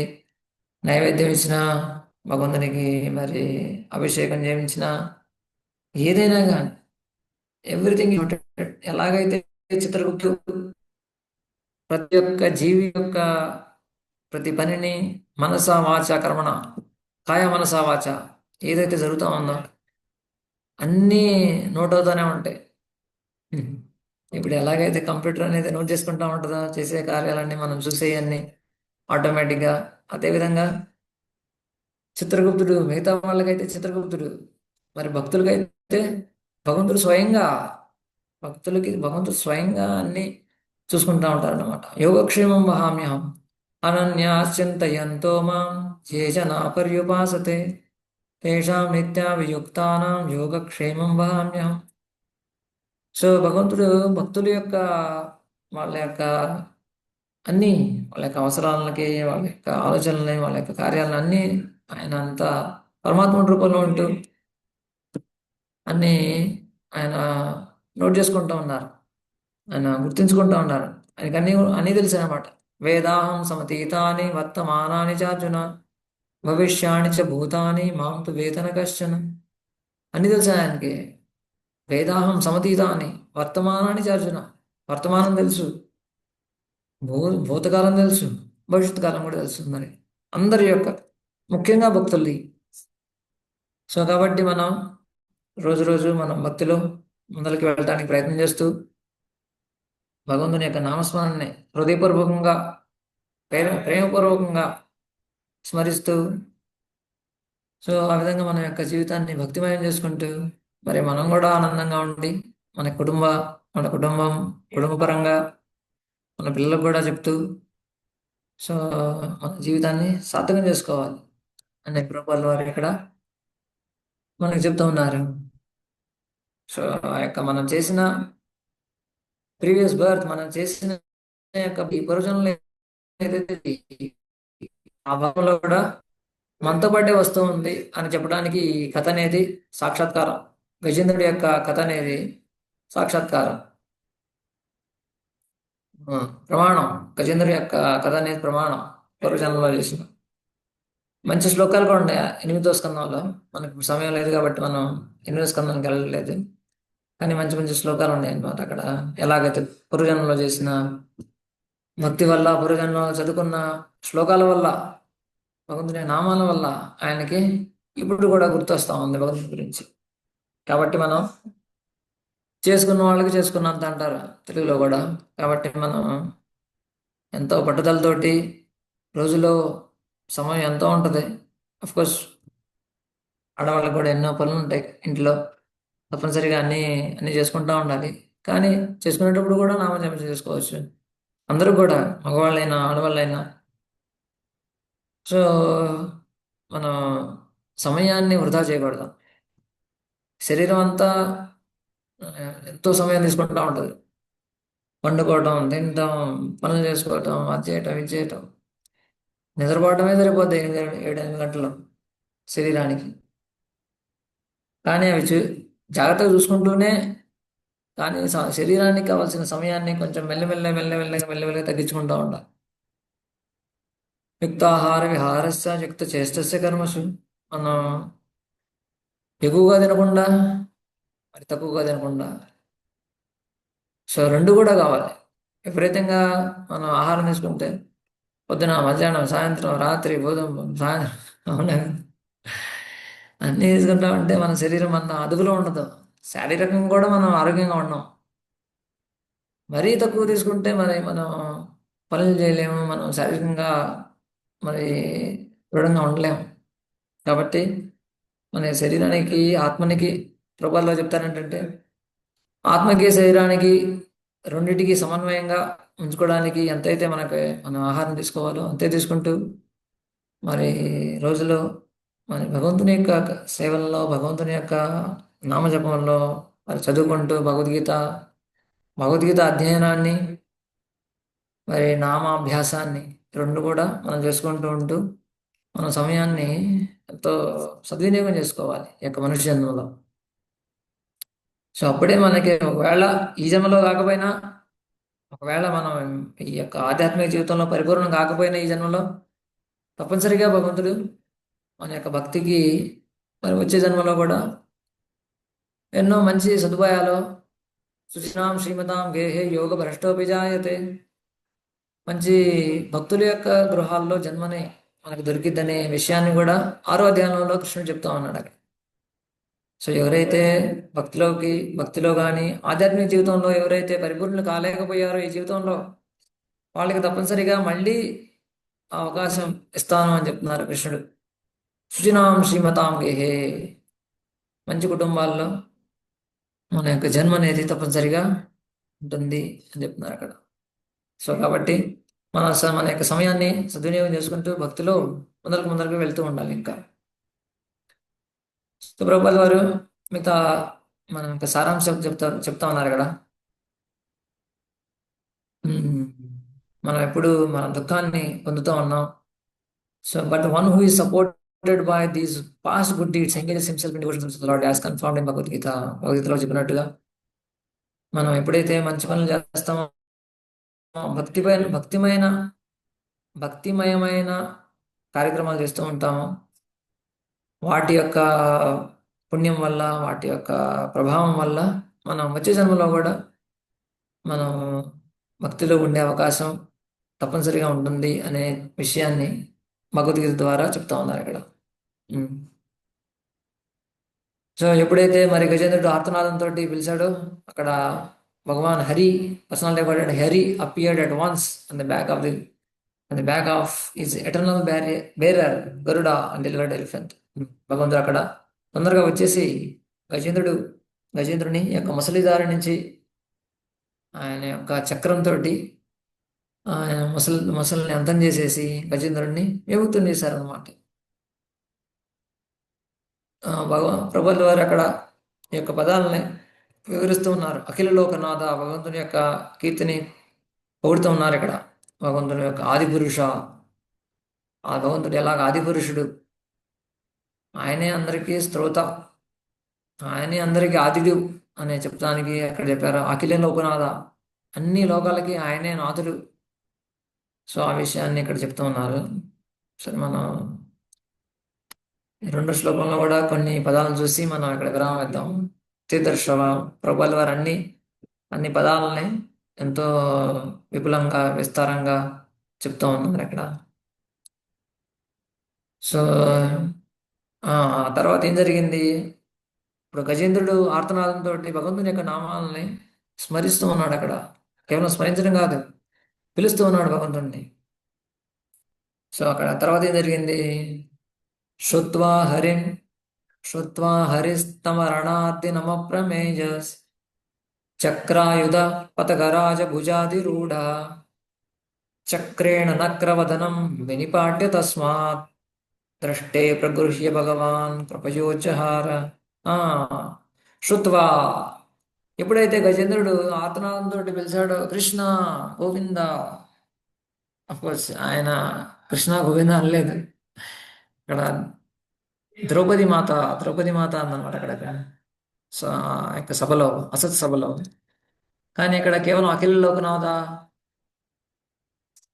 S1: నైవేద్యం ఇచ్చినా, భగవంతునికి మరి అభిషేకం చేయించినా, ఏదైనా కానీ ఎవ్రీథింగ్ ఎలాగైతే చిత్రగుప్తుడు ప్రతి ఒక్క జీవి యొక్క ప్రతి పనిని మనస వాచ కర్మణ, కాయ మనస వాచ ఏదైతే జరుగుతూ ఉందో అన్నీ నోట్ అవుతూనే ఉంటాయి. ఇప్పుడు ఎలాగైతే కంప్యూటర్ అనేది నోట్ చేసుకుంటా ఉంటుందో చేసే కార్యాలన్నీ, మనం చూసేయన్నీ ఆటోమేటిక్గా, అదేవిధంగా చిత్రగుప్తుడు మిగతా వాళ్ళకైతే చిత్రగుప్తుడు, మరి భక్తులకైతే భగవంతుడు స్వయంగా, భగవంతుడు స్వయంగా అన్ని చూసుకుంటా ఉంటారు అన్నమాట. యోగక్షేమం వహామ్యహం అనన్యాశ్చింతయంతో మాం ఏ జనా పర్యుపాసతే తేషాం నిత్యాభియుక్తానాం యోగక్షేమం వహామ్యహం. సో భగవంతుడు భక్తుల యొక్క, వాళ్ళ యొక్క అన్ని, వాళ్ళ యొక్క అవసరాలకి, వాళ్ళ యొక్క ఆలోచనలని, వాళ్ళ యొక్క కార్యాలను అన్నీ ఆయన అంతా పరమాత్మ రూపంలో ఉంటూ అన్నీ ఆయన నోట్ చేసుకుంటూ ఉన్నారు, ఆయన గుర్తించుకుంటూ ఉన్నారు. ఆయనకి అన్నీ తెలుసు అనమాట. వేదాహం సమతీతాని వర్తమానాని చార్జున భవిష్యాణి చ భూతాని మాం తు వేదన కశ్చన. అన్నీ తెలుసు ఆయనకి. వేదాహం సమతీతాని వర్తమానాని చార్జున, వర్తమానం తెలుసు, భూతకాలం తెలుసు, భవిష్యత్ కాలం కూడా తెలుసు మరి అందరి యొక్క, ముఖ్యంగా భక్తుల్ని. సో కాబట్టి మనం రోజు రోజు మనం భక్తిలో ముందరికి వెళ్ళడానికి ప్రయత్నం చేస్తూ భగవంతుని యొక్క నామస్మరణని హృదయపూర్వకంగా, ప్రేమపూర్వకంగా స్మరిస్తూ, సో ఆ విధంగా మన యొక్క జీవితాన్ని భక్తిమయం చేసుకుంటూ మరి మనం కూడా ఆనందంగా ఉండి మన కుటుంబం, కుటుంబపరంగా మన పిల్లలకు కూడా చెప్తూ, సో మన జీవితాన్ని సార్థకం చేసుకోవాలి అనే ప్రభుపాదుల వారు ఇక్కడ మనకు చెప్తూ ఉన్నారు. సో ఆ యొక్క మనం చేసిన ప్రీవియస్ బర్త్, మనం చేసిన యొక్క ఈ పూర్వజన్మలో ఏదైతే ఆ భాగంలో కూడా మనతో పాటే వస్తూ ఉంది అని చెప్పడానికి ఈ కథ అనేది సాక్షాత్కారం. గజేంద్రుడి యొక్క కథ అనేది సాక్షాత్కారం. ఆ, ప్రమాణం. గజేంద్రుడి యొక్క కథ అనేది ప్రమాణం. పూర్వజన్మలో చేసిన మంచి శ్లోకాలు కూడా ఉన్నాయి 8వ స్కందంలో. మనకు ఇప్పుడు సమయం లేదు కాబట్టి మనం 8వ స్కందానికి వెళ్ళలేదు. కానీ మంచి మంచి శ్లోకాలు ఉన్నాయి అన్నమాట అక్కడ. ఎలాగైతే పూర్వజన్మలో చేసిన భక్తి వల్ల, పూర్వజన్మలో చదువుకున్న శ్లోకాల వల్ల, భగవంతుని నామాల వల్ల ఆయనకి ఇప్పుడు కూడా గుర్తొస్తా ఉంది భగవంతుని గురించి. కాబట్టి మనం చేసుకున్న వాళ్ళకి చేసుకున్నంత అంటారు తెలుగులో కూడా. కాబట్టి మనం ఎంతో పట్టుదలతోటి రోజులో సమయం ఎంతో ఉంటుంది. కోర్స్ ఆడవాళ్ళకి కూడా ఎన్నో పనులు ఉంటాయి ఇంట్లో. తప్పనిసరిగా అన్నీ అన్నీ చేసుకుంటూ ఉండాలి. కానీ చేసుకునేటప్పుడు కూడా నామజపం చేసుకోవచ్చు అందరూ కూడా, మగవాళ్ళైనా ఆడవాళ్ళైనా. సో మనం సమయాన్ని వృధా చేయకూడదు. శరీరం అంతా ఆ, ఎంతో సమయం తీసుకుంటూ ఉంటుంది. వండుకోవటం, తినటం, పనులు చేసుకోవటం, అది చేయటం, ఇది చేయటం, నిద్రపోవటమే సరిపోద్ది 7 8 గంటలు శరీరానికి. కానీ అవి జాగ్రత్తగా చూసుకుంటూనే, కానీ శరీరానికి కావాల్సిన సమయాన్ని కొంచెం మెల్లమెల్లగా తగ్గించుకుంటూ ఉండాలి. యుక్తాహార విహారస్య యుక్త చేష్టస్య కర్మసు. మనం ఎక్కువగా తినకుండా, మరి తక్కువగా తినకుండా. సో రెండు కూడా కావాలి. విపరీతంగా మనం ఆహారం తీసుకుంటే పొద్దున, మధ్యాహ్నం, సాయంత్రం, రాత్రి, ఉదయం, సాయంత్రం అవునా, అన్నీ తీసుకుంటా ఉంటే మన శరీరం మన అదుపులో ఉండదు. శారీరకంగా కూడా మనం ఆరోగ్యంగా ఉన్నాం. మరీ తక్కువ తీసుకుంటే మరి మనం పనులు చేయలేము, మనం శారీరకంగా మరి దృఢంగా ఉండలేము. కాబట్టి మన శరీరానికి, ఆత్మనికి ప్రభువులో చెప్తారేంటంటే, ఆత్మకి శరీరానికి రెండిటికి సమన్వయంగా ఉంచుకోవడానికి ఎంతైతే మనం ఆహారం తీసుకోవాలో అంతే తీసుకుంటూ, మరి రోజులో మరి భగవంతుని యొక్క సేవల్లో, భగవంతుని యొక్క నామజపంలో మరి చదువుకుంటూ భగవద్గీత అధ్యయనాన్ని, మరి నామాభ్యాసాన్ని రెండు కూడా మనం చేసుకుంటూ ఉంటూ మన సమయాన్ని ఎంతో సద్వినియోగం చేసుకోవాలి ఈ యొక్క మనుష్య జన్మలో. సో అప్పుడే మనకి ఒకవేళ ఈ జన్మలో కాకపోయినా, ఒకవేళ మనం ఈ యొక్క ఆధ్యాత్మిక జీవితంలో పరిపూర్ణం కాకపోయినా ఈ జన్మలో, తప్పనిసరిగా భగవంతుడు మన యొక్క భక్తికి మరి వచ్చే జన్మలో కూడా ఎన్నో మంచి సదుపాయాలు, సుశీనాం శ్రీమతాం గేహే యోగ భ్రష్టోపి జాయతే, మంచి భక్తుల యొక్క గృహాల్లో జన్మని మనకు దొరికిద్దనే విషయాన్ని కూడా 6వ అధ్యాయంలో కృష్ణుడు చెప్తా ఉన్నాడు అక్కడ. సో ఎవరైతే భక్తిలో కానీ ఆధ్యాత్మిక జీవితంలో ఎవరైతే పరిపూర్ణులు కాలేకపోయారో ఈ జీవితంలో, వాళ్ళకి తప్పనిసరిగా మళ్ళీ ఆ అవకాశం ఇస్తాను అని చెప్తున్నారు కృష్ణుడు. శుచినాం శ్రీమతాం గేహే, మంచి కుటుంబాల్లో మన యొక్క జన్మ అనేది తప్పనిసరిగా ఉంటుంది అని చెప్తున్నారు అక్కడ. సో కాబట్టి మన యొక్క సమయాన్ని సద్వినియోగం చేసుకుంటూ భక్తిలో ముందరకు వెళ్తూ ఉండాలి. ఇంకా సో ప్రభుపాద వారు మిగతా మనం ఇంకా సారాంశం చెప్తా ఉన్నారు కదా. ఉమ్, మనం ఎప్పుడు మన దుఃఖాన్ని పొందుతూ ఉన్నాం. So but one who is supported by these past good deeds engages himself in devotion to the lord as confirmed in భగవద్గీతలో చెప్పినట్టుగా, మనం ఎప్పుడైతే మంచి పనులు చేస్తామో, భక్తిమయమైన కార్యక్రమాలు చేస్తూ ఉంటామో, వాటి యొక్క పుణ్యం వల్ల, వాటి యొక్క ప్రభావం వల్ల మనం వచ్చే జన్మలో కూడా మనం భక్తిలో ఉండే అవకాశం తప్పనిసరిగా ఉంటుంది అనే విషయాన్ని భగవద్గీత ద్వారా చెప్తా ఉన్నారు ఇక్కడ. ఉమ్. సో ఎప్పుడైతే మరి గజేంద్రుడు ఆర్తనాదంతో పిలిచాడో, అక్కడ భగవాన్ Hari, personality God Hari appeared at once on the back of his eternal bearer Garuda and delivered elephant. భగవంతుడు అక్కడ తొందరగా వచ్చేసి గజేంద్రుని యొక్క ముసలిదారి నుంచి ఆయన యొక్క చక్రంతో ఆయన ముసలిని అంతం చేసేసి గజేంద్రుడిని విముక్తం చేశారనమాట. ప్రభువుల వారు అక్కడ ఈ యొక్క పదాలని వివరిస్తూ ఉన్నారు. అఖిల లోకనాథ, భగవంతుని యొక్క కీర్తిని పొగుడుతూ ఉన్నారు ఇక్కడ. భగవంతుని యొక్క ఆది పురుష, ఆ భగవంతుడు ఎలాగ ఆది పురుషుడు, ఆయనే అందరికీ స్తోత, ఆయనే అందరికీ ఆదిడు అనే చెప్తానికి అక్కడ చెప్పారు. అఖిల లోకనాథ, అన్ని లోకాలకి ఆయనే నాథుడు. సో ఆ విషయాన్ని ఇక్కడ చెప్తూ ఉన్నారు. సరే, మనం ఈ రెండో శ్లోకంలో కూడా కొన్ని పదాలను చూసి మనం ఇక్కడ విరామం ఇద్దాం. తీర్థర్షవ ప్రభుపాల్ వారు అన్ని పదాలని ఎంతో విపులంగా విస్తారంగా చెప్తూ ఉన్నారు ఇక్కడ. సో ఆ తర్వాత ఏం జరిగింది? ఇప్పుడు గజేంద్రుడు ఆర్తనాదంతో భగవంతుని యొక్క నామాలని స్మరిస్తూ ఉన్నాడు అక్కడ. కేవలం స్మరించడం కాదు, పిలుస్తూ ఉన్నాడు భగవంతుడిని. సో అక్కడ తర్వాత ఏం జరిగింది? శ్రుత్వా హరిం శ్రుత్వా హరిస్తమరణార్దినమప్రమేయస్ చక్రాయుధ పతగరాజ భుజాదిరూఢ చక్రేణ నక్రవదనం వినిపాట్య తస్మాత్ ద్రష్టే ప్రగృహ్య భగవాన్ కృపయోచహార. ఆ శ్రుత్వా, ఎప్పుడైతే గజేంద్రుడు ఆర్తనాదంతో పిలిచాడో కృష్ణ గోవింద, అఫ్కోర్స్ ఆయన కృష్ణ గోవింద అనలేదు ఇక్కడ. ద్రౌపది మాత ద్రౌపది మాత అందనమాట అక్కడ. సో ఆ యొక్క సభలో, అసత్ సభలో. కానీ ఇక్కడ కేవలం అఖిల లోకనాథ,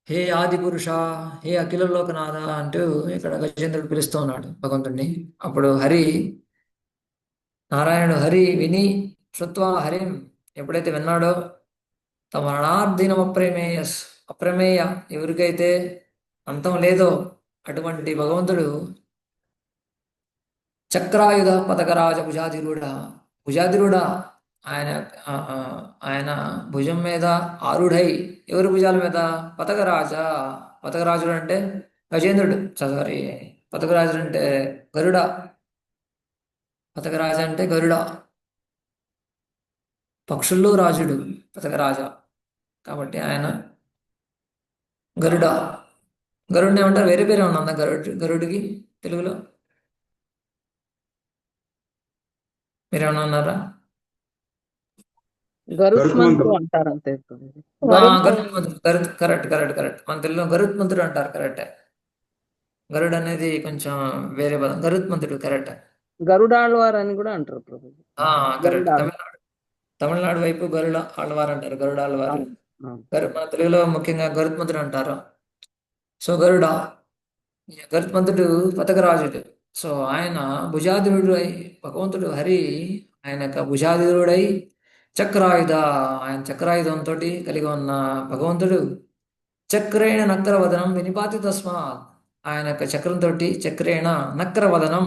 S1: హే ఆది పురుష, హే అఖిల లోకనాథ అంటూ ఇక్కడ గజేంద్రుడు పిలుస్తూ ఉన్నాడు భగవంతుడిని. అప్పుడు నారాయణుడు హరి విని శ్రుత్వా హరిం, ఎప్పుడైతే విన్నాడో తమ అనార్దినం అప్రమేయస్, అప్రమేయ, ఎవరికైతే అంతం లేదో అటువంటి భగవంతుడు చక్రాయుధ పతకరాజ భుజాధిరూఢ, భుజాధిరూఢ, ఆయన ఆ, ఆ, ఆయన భుజం మీద ఆరుఢై, ఎవరి భుజాల మీద? పతకరాజ. పతకరాజుడు అంటే గజేంద్రుడు, సారీ, పతకరాజుడు అంటే గరుడ. పతకరాజ అంటే గరుడ, పక్షుల్లో రాజుడు పతకరాజ. కాబట్టి ఆయన గరుడ. గరుడిని ఏమంటారు? వేరే పేరే ఉన్నా గరుడికి తెలుగులో మీరేమన్నా ఉన్నారా?
S3: గరుత్మంతుడు అంటారు అంతే ప్రభుజీ.
S1: గరుత్మంతుడు, కరెక్ట్ కరెక్ట్ కరెక్ట్. మన తెలుగులో గరుత్మంతుడు అంటారు, కరెక్ట్. గరుడు అనేది కొంచెం వేరే పదం. గరుత్మంతుడు కరెక్ట్.
S3: గరుడాళ్వారు అని కూడా అంటారు ప్రభుజీ.
S1: కరెక్ట్.
S3: గరుడాళ్వారు.
S1: తమిళనాడు వైపు గరుడ ఆళ్వారు అంటారు, గరుడ ఆళ్వారు.
S3: అవును, అవును.
S1: మన తెలుగులో ముఖ్యంగా గరుత్మంతుడు అంటారు. సో గరుత్మంతుడు పతకరాజుడు. సో ఆయన భుజాధిరుడు అయి, భగవంతుడు హరి ఆయన యొక్క భుజాధిరుడై చక్రాయుధ, ఆయన చక్రాయుధంతో కలిగి ఉన్న భగవంతుడు చక్రేణ నక్రవదనం వినిపాతి తస్మాత్, ఆయన యొక్క చక్రంతో, చక్రేణ నక్రవదనం.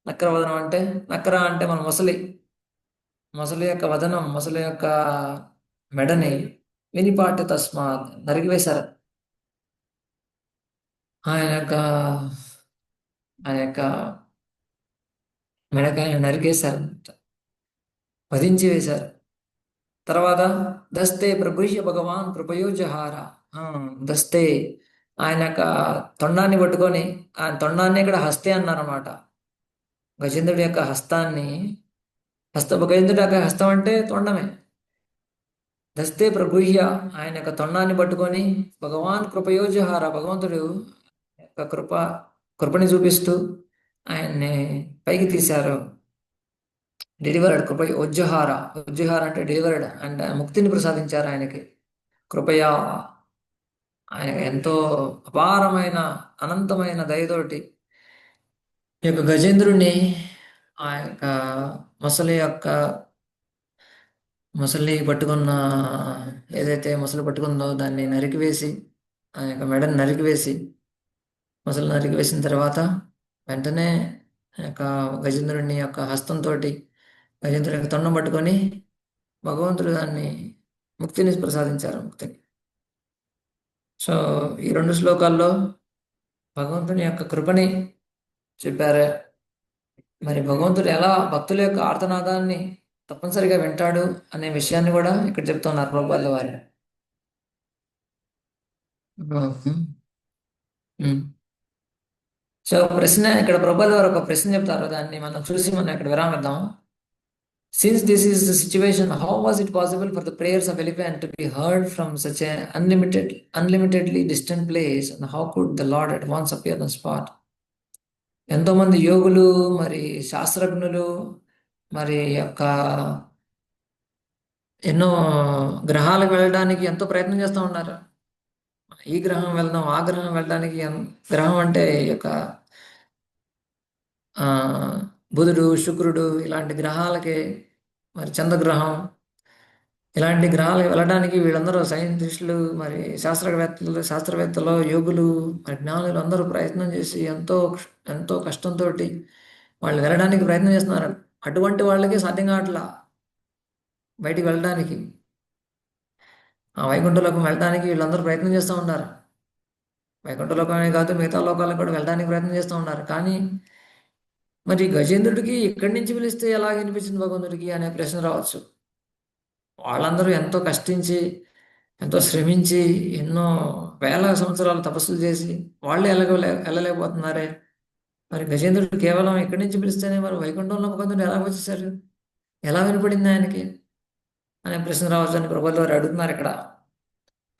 S1: నక్రవదనం అంటే, నక్ర అంటే మన మొసలి, మొసలి యొక్క వదనం, మొసలి యొక్క మెడని వినిపాటి తస్మాత్ నరికివేశారు. ఆయన యొక్క ఆయన యొక్క మెడకాయ నరికేశారు, వధించి వేశారు. తర్వాత దస్తే ప్రగృహ్య భగవాన్ కృపయోజహార. దస్తే, ఆయన యొక్క తొండాన్ని పట్టుకొని, ఆయన తొండాన్ని ఇక్కడ హస్తే అన్నారన్నమాట. గజేంద్రుడి యొక్క హస్తాన్ని, గజేంద్రుడి యొక్క హస్తం అంటే తొండమే. దస్తే ప్రగృహ్య, ఆయన యొక్క తొండాన్ని పట్టుకొని భగవాన్ కృపయోజహార, భగవంతుడు యొక్క కృపని చూపిస్తూ ఆయన్ని పైకి తీశారు. డెలివర్డ్ కృప ఉజ్జహార, ఉజ్జహార అంటే డెలివర్డ్, అండ్ ముక్తిని ప్రసాదించారు ఆయనకి. కృపయా, ఆయన ఎంతో అపారమైన అనంతమైన దయతోటి ఈ యొక్క గజేంద్రుణ్ణి, ఆ యొక్క మొసలి పట్టుకున్న, ఏదైతే మొసలి పట్టుకుందో దాన్ని నరికివేసి, ఆ యొక్క మెడని నరికివేసి, మొసలు నరికివేసిన తర్వాత వెంటనే ఆ యొక్క గజేంద్రుని యొక్క హస్తంతో గజేంద్రుని యొక్క తొండం పట్టుకొని భగవంతుడు దాన్ని ముక్తిని ప్రసాదించారు, ముక్తిని. సో ఈ రెండు శ్లోకాల్లో భగవంతుని యొక్క కృపని చెప్పారు. మరి భగవంతుడు ఎలా భక్తుల యొక్క ఆర్తనాదాన్ని తప్పనిసరిగా వింటాడు అనే విషయాన్ని కూడా ఇక్కడ చెప్తున్నారు ప్రభుపాదుల వారు. సో ప్రశ్న ఇక్కడ ప్రభుపాదుల వారు ఒక ప్రశ్న చెప్తారు, దాన్ని మనం చూసి మనం ఇక్కడ విరామిద్దాం. Since this is the situation, how was it possible for the prayers of elephant to be heard from such an unlimitedly distant place? And how could the Lord at once appear on the spot? ఎంతో మంది యోగులు, మరి శాస్త్రజ్ఞులు, మరి యొక్క ఎన్నో గ్రహాలకు వెళ్ళడానికి ఎంతో ప్రయత్నం చేస్తూ ఉన్నారు. ఈ గ్రహం వెళ్దాం, ఆ గ్రహం వెళ్ళడానికి గ్రహం అంటే ఈ యొక్క ఆ, బుధుడు, శుక్రుడు ఇలాంటి గ్రహాలకి, మరి చంద్రగ్రహం ఇలాంటి గ్రహాలకు వెళ్ళడానికి వీళ్ళందరూ సైంటిస్టులు, మరి శాస్త్రవేత్తలు, యోగులు, మరి జ్ఞానులు అందరూ ప్రయత్నం చేసి ఎంతో ఎంతో కష్టంతో వాళ్ళు వెళ్ళడానికి ప్రయత్నం చేస్తున్నారు. అటువంటి వాళ్ళకి సాధ్యం కావట్లా బయటికి వెళ్ళడానికి. ఆ వైకుంఠలోకం వెళ్ళడానికి వీళ్ళందరూ ప్రయత్నం చేస్తూ ఉన్నారు. వైకుంఠలోకమే కాదు, మిగతా లోకాలకు కూడా వెళ్ళడానికి ప్రయత్నం చేస్తూ ఉన్నారు. కానీ మరి గజేంద్రుడికి ఇక్కడి నుంచి పిలిస్తే ఎలా వినిపించింది భగవంతుడికి అనే ప్రశ్న రావచ్చు. వాళ్ళందరూ ఎంతో కష్టించి, ఎంతో శ్రమించి, ఎన్నో వేల సంవత్సరాలు తపస్సులు చేసి వాళ్ళే వెళ్ళలేకపోతున్నారే. మరి గజేంద్రుడు కేవలం ఇక్కడి నుంచి పిలిస్తేనే మరి వైకుంఠంలో భగవంతుడు ఎలా వచ్చేసారు, ఎలా వినపడింది ఆయనకి అనే ప్రశ్న రావచ్చు అని ప్రభువుల వారు అడుగుతున్నారు ఇక్కడ.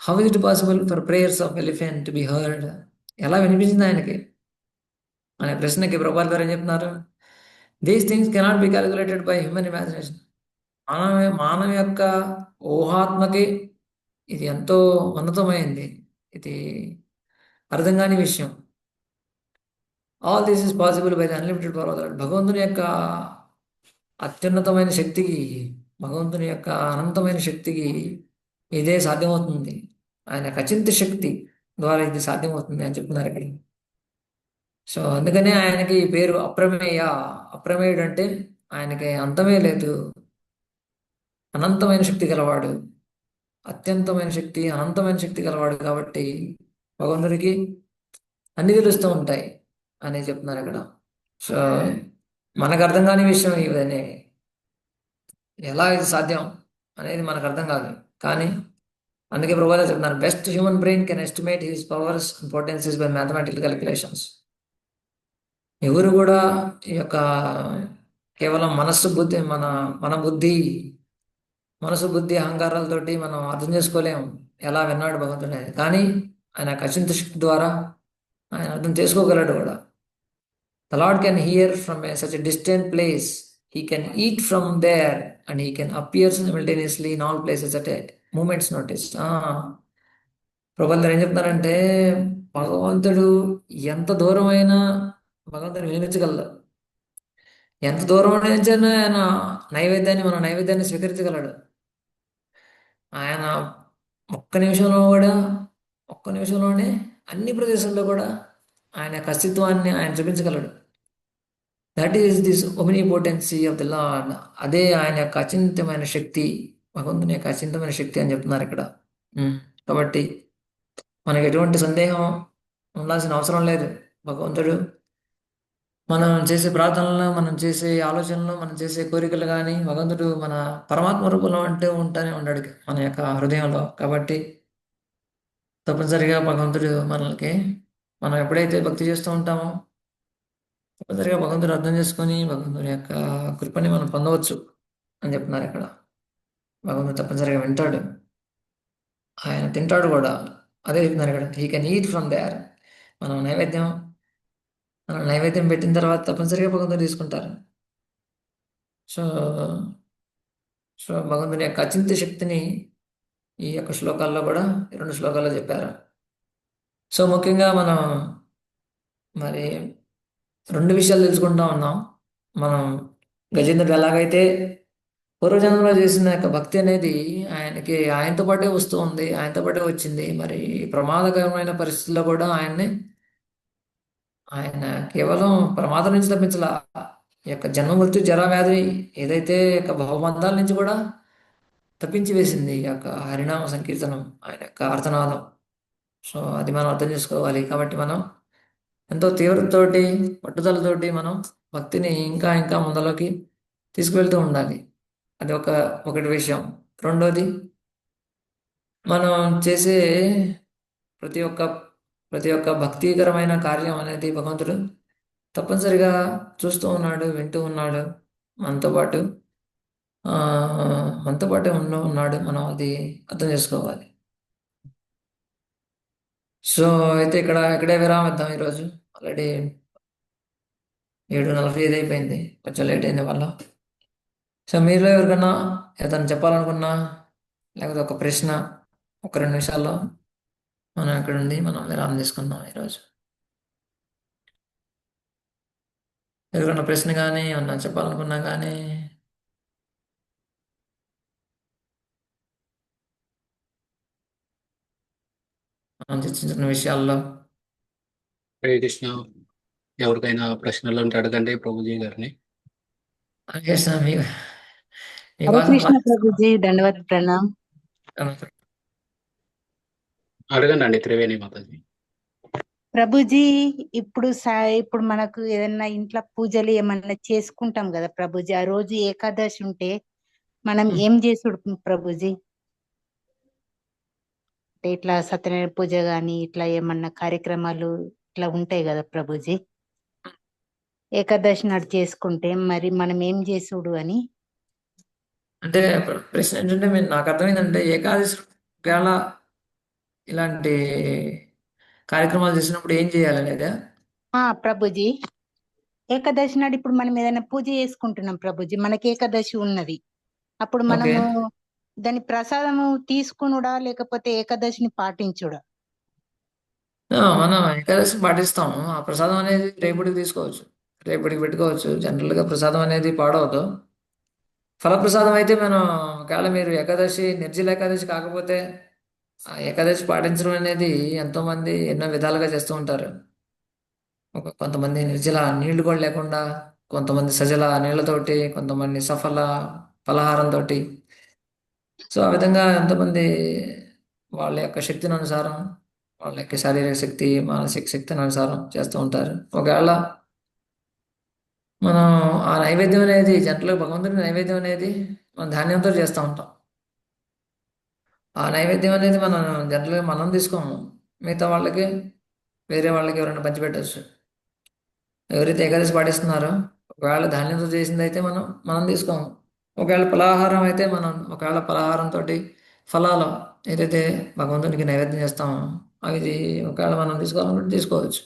S1: How is it possible for prayers of elephant to be heard? ఎలా వినిపించింది ఆయనకి అనే ప్రశ్నకి ప్రభువుల వారు ఏం చెప్తున్నారు? These things cannot be calculated by human imagination. మానవ యొక్క ఊహాత్మకి ఇది ఎంతో ఉన్నతమైంది, ఇది అర్థం కాని విషయం. All this is possible by the unlimited power of the lord. భగవంతుని యొక్క అత్యున్నతమైన శక్తికి, భగవంతుని యొక్క అనంతమైన శక్తికి ఇదే సాధ్యమవుతుంది. ఆయన యొక్క అచింత శక్తి ద్వారా ఇది సాధ్యమవుతుంది అని చెప్తున్నారు ఇక్కడ. సో అందుకనే ఆయనకి ఈ పేరు అప్రమేయ. అప్రమేయుడు అంటే ఆయనకి అంతమే లేదు, అనంతమైన శక్తి గలవాడు, అత్యంతమైన శక్తి, అనంతమైన శక్తి గలవాడు. కాబట్టి భగవంతుడికి అన్ని తెలుస్తూ ఉంటాయి అని చెప్తున్నారు ఇక్కడ. సో మనకు అర్థం కాని విషయం ఇవన్నీ, ఎలా ఇది సాధ్యం అనేది మనకు అర్థం కాదు. కానీ అందుకే ప్రభువులు చెప్తున్నారు, best human brain can estimate his powers and potencies by mathematical calculations. ఎవరు కూడా ఈ యొక్క కేవలం మనస్సు బుద్ధి, మన మనసు బుద్ధి అహంకారాలతోటి మనం అర్థం చేసుకోలేము ఎలా విన్నాడు భగవంతుడు అనేది. కానీ ఆయన అచింత శక్తి ద్వారా ఆయన అర్థం చేసుకోగలడు కూడా. The lord can hear from such a distant place, he can eat from there and he can appear simultaneously in all places at a moment's notice. ప్రభుత్వం ఏం చెప్తున్నారంటే, భగవంతుడు ఎంత దూరమైనా భగవంతుడు వినిపించగలడు. ఎంత దూరం నుంచైనా ఆయన మన నైవేద్యాన్ని స్వీకరించగలడు. ఆయన ఒక్క నిమిషంలోనే అన్ని ప్రదేశాల్లో కూడా ఆయన యొక్క అస్తిత్వాన్ని ఆయన చూపించగలడు. That is this omnipotence of the lord. అదే ఆయన యొక్క అచింతమైన శక్తి, భగవంతుని యొక్క అచింతమైన శక్తి అని చెప్తున్నారు ఇక్కడ. కాబట్టి మనకి ఎటువంటి సందేహం ఉండాల్సిన అవసరం లేదు. భగవంతుడు మనం చేసే ప్రార్థనలు, మనం చేసే ఆలోచనలు, మనం చేసే కోరికలు కానీ భగవంతుడు మన పరమాత్మ రూపంలో ఉంటానే ఉన్నాడు మన యొక్క హృదయంలో. కాబట్టి తప్పనిసరిగా భగవంతుడు మనం ఎప్పుడైతే భక్తి చేస్తూ ఉంటామో తప్పనిసరిగా భగవంతుడు అర్థం చేసుకొని భగవంతుడి యొక్క కృపని మనం పొందవచ్చు అని చెప్తున్నారు ఇక్కడ. భగవంతుడు తప్పనిసరిగా వింటాడు, ఆయన తింటాడు కూడా. అదే చెప్తున్నారు ఇక్కడ, he can eat from there. మనం నైవేద్యం పెట్టిన తర్వాత తప్పనిసరిగా భగవంతుడు తీసుకుంటారు. సో సో భగవంతుని యొక్క అచింత్య శక్తిని ఈ యొక్క శ్లోకాల్లో కూడా, 2 శ్లోకాల్లో చెప్పారు. సో ముఖ్యంగా మనం మరి 2 విషయాలు తెలుసుకుంటా ఉన్నాం. మనం గజేంద్రుడు ఎలాగైతే పూర్వజన్మలో చేసిన యొక్క భక్తి అనేది ఆయనతో పాటే వస్తూ ఉంది, ఆయనతో పాటే వచ్చింది. మరి ప్రమాదకరమైన పరిస్థితుల్లో కూడా ఆయన కేవలం ప్రమాదం నుంచి తప్పించలా. ఈ యొక్క జన్మ మృత్యు జరా వ్యాధి ఏదైతే యొక్క భవబంధాల నుంచి కూడా తప్పించి వేసింది ఈ యొక్క హరినామ సంకీర్తనం, ఆయన యొక్క ఆర్తనాదం. సో అది మనం అర్థం చేసుకోవాలి. కాబట్టి మనం ఎంతో తీవ్రతతోటి, పట్టుదలతోటి మనం భక్తిని ఇంకా ఇంకా ముందలోకి తీసుకువెళ్తూ ఉండాలి. అది ఒకటి విషయం. రెండోది, మనం చేసే ప్రతి ఒక్క భక్తికరమైన కార్యం అనేది భగవంతుడు తప్పనిసరిగా చూస్తూ ఉన్నాడు, వింటూ ఉన్నాడు మనతో పాటు. ఆ, మనతో పాటే ఉన్నాడు, మనం అది అర్థం చేసుకోవాలి. సో అయితే ఇక్కడే విరామం ఇద్దాం ఈరోజు. ఆల్రెడీ 7:45 అయిపోయింది, కొంచెం లేట్ అయింది వల్ల. సో మీలో ఎవరికన్నా ఏదైనా చెప్పాలనుకున్నా, లేకపోతే ఒక ప్రశ్న, ఒక 2 నిమిషాల్లో మనం ఇక్కడ ఉండి మనం విరామం తీసుకుందాం ఈరోజు. ఎవరికన్నా ప్రశ్న కానీ ఏమన్నా చెప్పాలనుకున్నా కానీ. మనం చర్చించిన విషయాల్లో
S4: హరే కృష్ణ. ఎవరికైనా ప్రశ్నలు ఉంటే అడగండి ప్రభుజీ గారిని.
S1: చేసిన మీ
S5: హరే
S1: వాదన
S5: కృష్ణ
S1: బాగా
S5: ప్రభుజీ, దండవత్ ప్రణామ్.
S1: చేస్తాం.
S4: అడగండి అండి త్రివేణి మాతాజీ.
S5: ప్రభుజీ, ఇప్పుడు మనకు ఏదన్నా ఇంట్లో పూజలు ఏమన్నా చేసుకుంటాం కదా ప్రభుజీ, ఆ రోజు ఏకాదశి ఉంటే మనం ఏం చేసుడు ప్రభుజీ? అంటే ఇట్లా సత్యనారాయణ పూజ గాని ఇట్లా ఏమన్నా కార్యక్రమాలు ఇట్లా ఉంటాయి కదా ప్రభుజీ, ఏకాదశి నాడు చేసుకుంటే మరి మనం ఏం చేసుడు అని.
S1: అంటే ప్రశ్న ఏంటంటే, నాకు అర్థమైందంటే ఏకాదశి వేళ ఇలాంటి కార్యక్రమాలు చేసినప్పుడు ఏం చేయాలనేదా?
S5: ప్రభుజీ, ఏకాదశి నాడు ఇప్పుడు మనం ఏదైనా పూజ చేసుకుంటున్నాం ప్రభుజీ, మనకి ఏకాదశి ఉన్నది, అప్పుడు
S1: ఓకే.
S5: మనము దాని ప్రసాదము తీసుకునుడా లేకపోతే ఏకాదశిని పాటించుడా?
S1: మనం ఏకాదశి పాటిస్తాము. ఆ ప్రసాదం అనేది రేపటికి తీసుకోవచ్చు, రేపటికి పెట్టుకోవచ్చు. జనరల్గా ప్రసాదం అనేది పాడవదు. ఫలప్రసాదం అయితే మనం, ఒకవేళ మీరు ఏకాదశి నిర్జల ఏకాదశి కాకపోతే ఆ ఏకాదశి పాటించడం అనేది ఎంతోమంది ఎన్నో విధాలుగా చేస్తూ ఉంటారు. కొంతమంది నిర్జల నీళ్లు కూడా లేకుండా, కొంతమంది సజల నీళ్లతోటి, కొంతమంది సఫల ఫలహారంతో. సో ఆ విధంగా ఎంతోమంది వాళ్ళ యొక్క శక్తిని అనుసారం, వాళ్ళ యొక్క శారీరక శక్తి, మానసిక శక్తిని అనుసారం చేస్తూ ఉంటారు. ఒకవేళ మనం ఆ నైవేద్యం అనేది, జంటలకు భగవంతుడి నైవేద్యం అనేది మనం ధాన్యంతో చేస్తూ ఉంటాం. ఆ నైవేద్యం అనేది మనం జనరల్గా మనం తీసుకోము, మిగతా వాళ్ళకి, వేరే వాళ్ళకి ఎవరైనా పంచిపెట్టచ్చు. ఎవరైతే ఏకాదశి పాటిస్తున్నారో ఒకవేళ ధాన్యంతో చేసింది అయితే మనం తీసుకోము. ఒకవేళ ఫలాహారం అయితే ఒకవేళ ఫలాహారంతో ఫలాలు ఏదైతే భగవంతునికి నైవేద్యం చేస్తామో అవి ఒకవేళ మనం తీసుకోవాలనుకుంటే తీసుకోవచ్చు.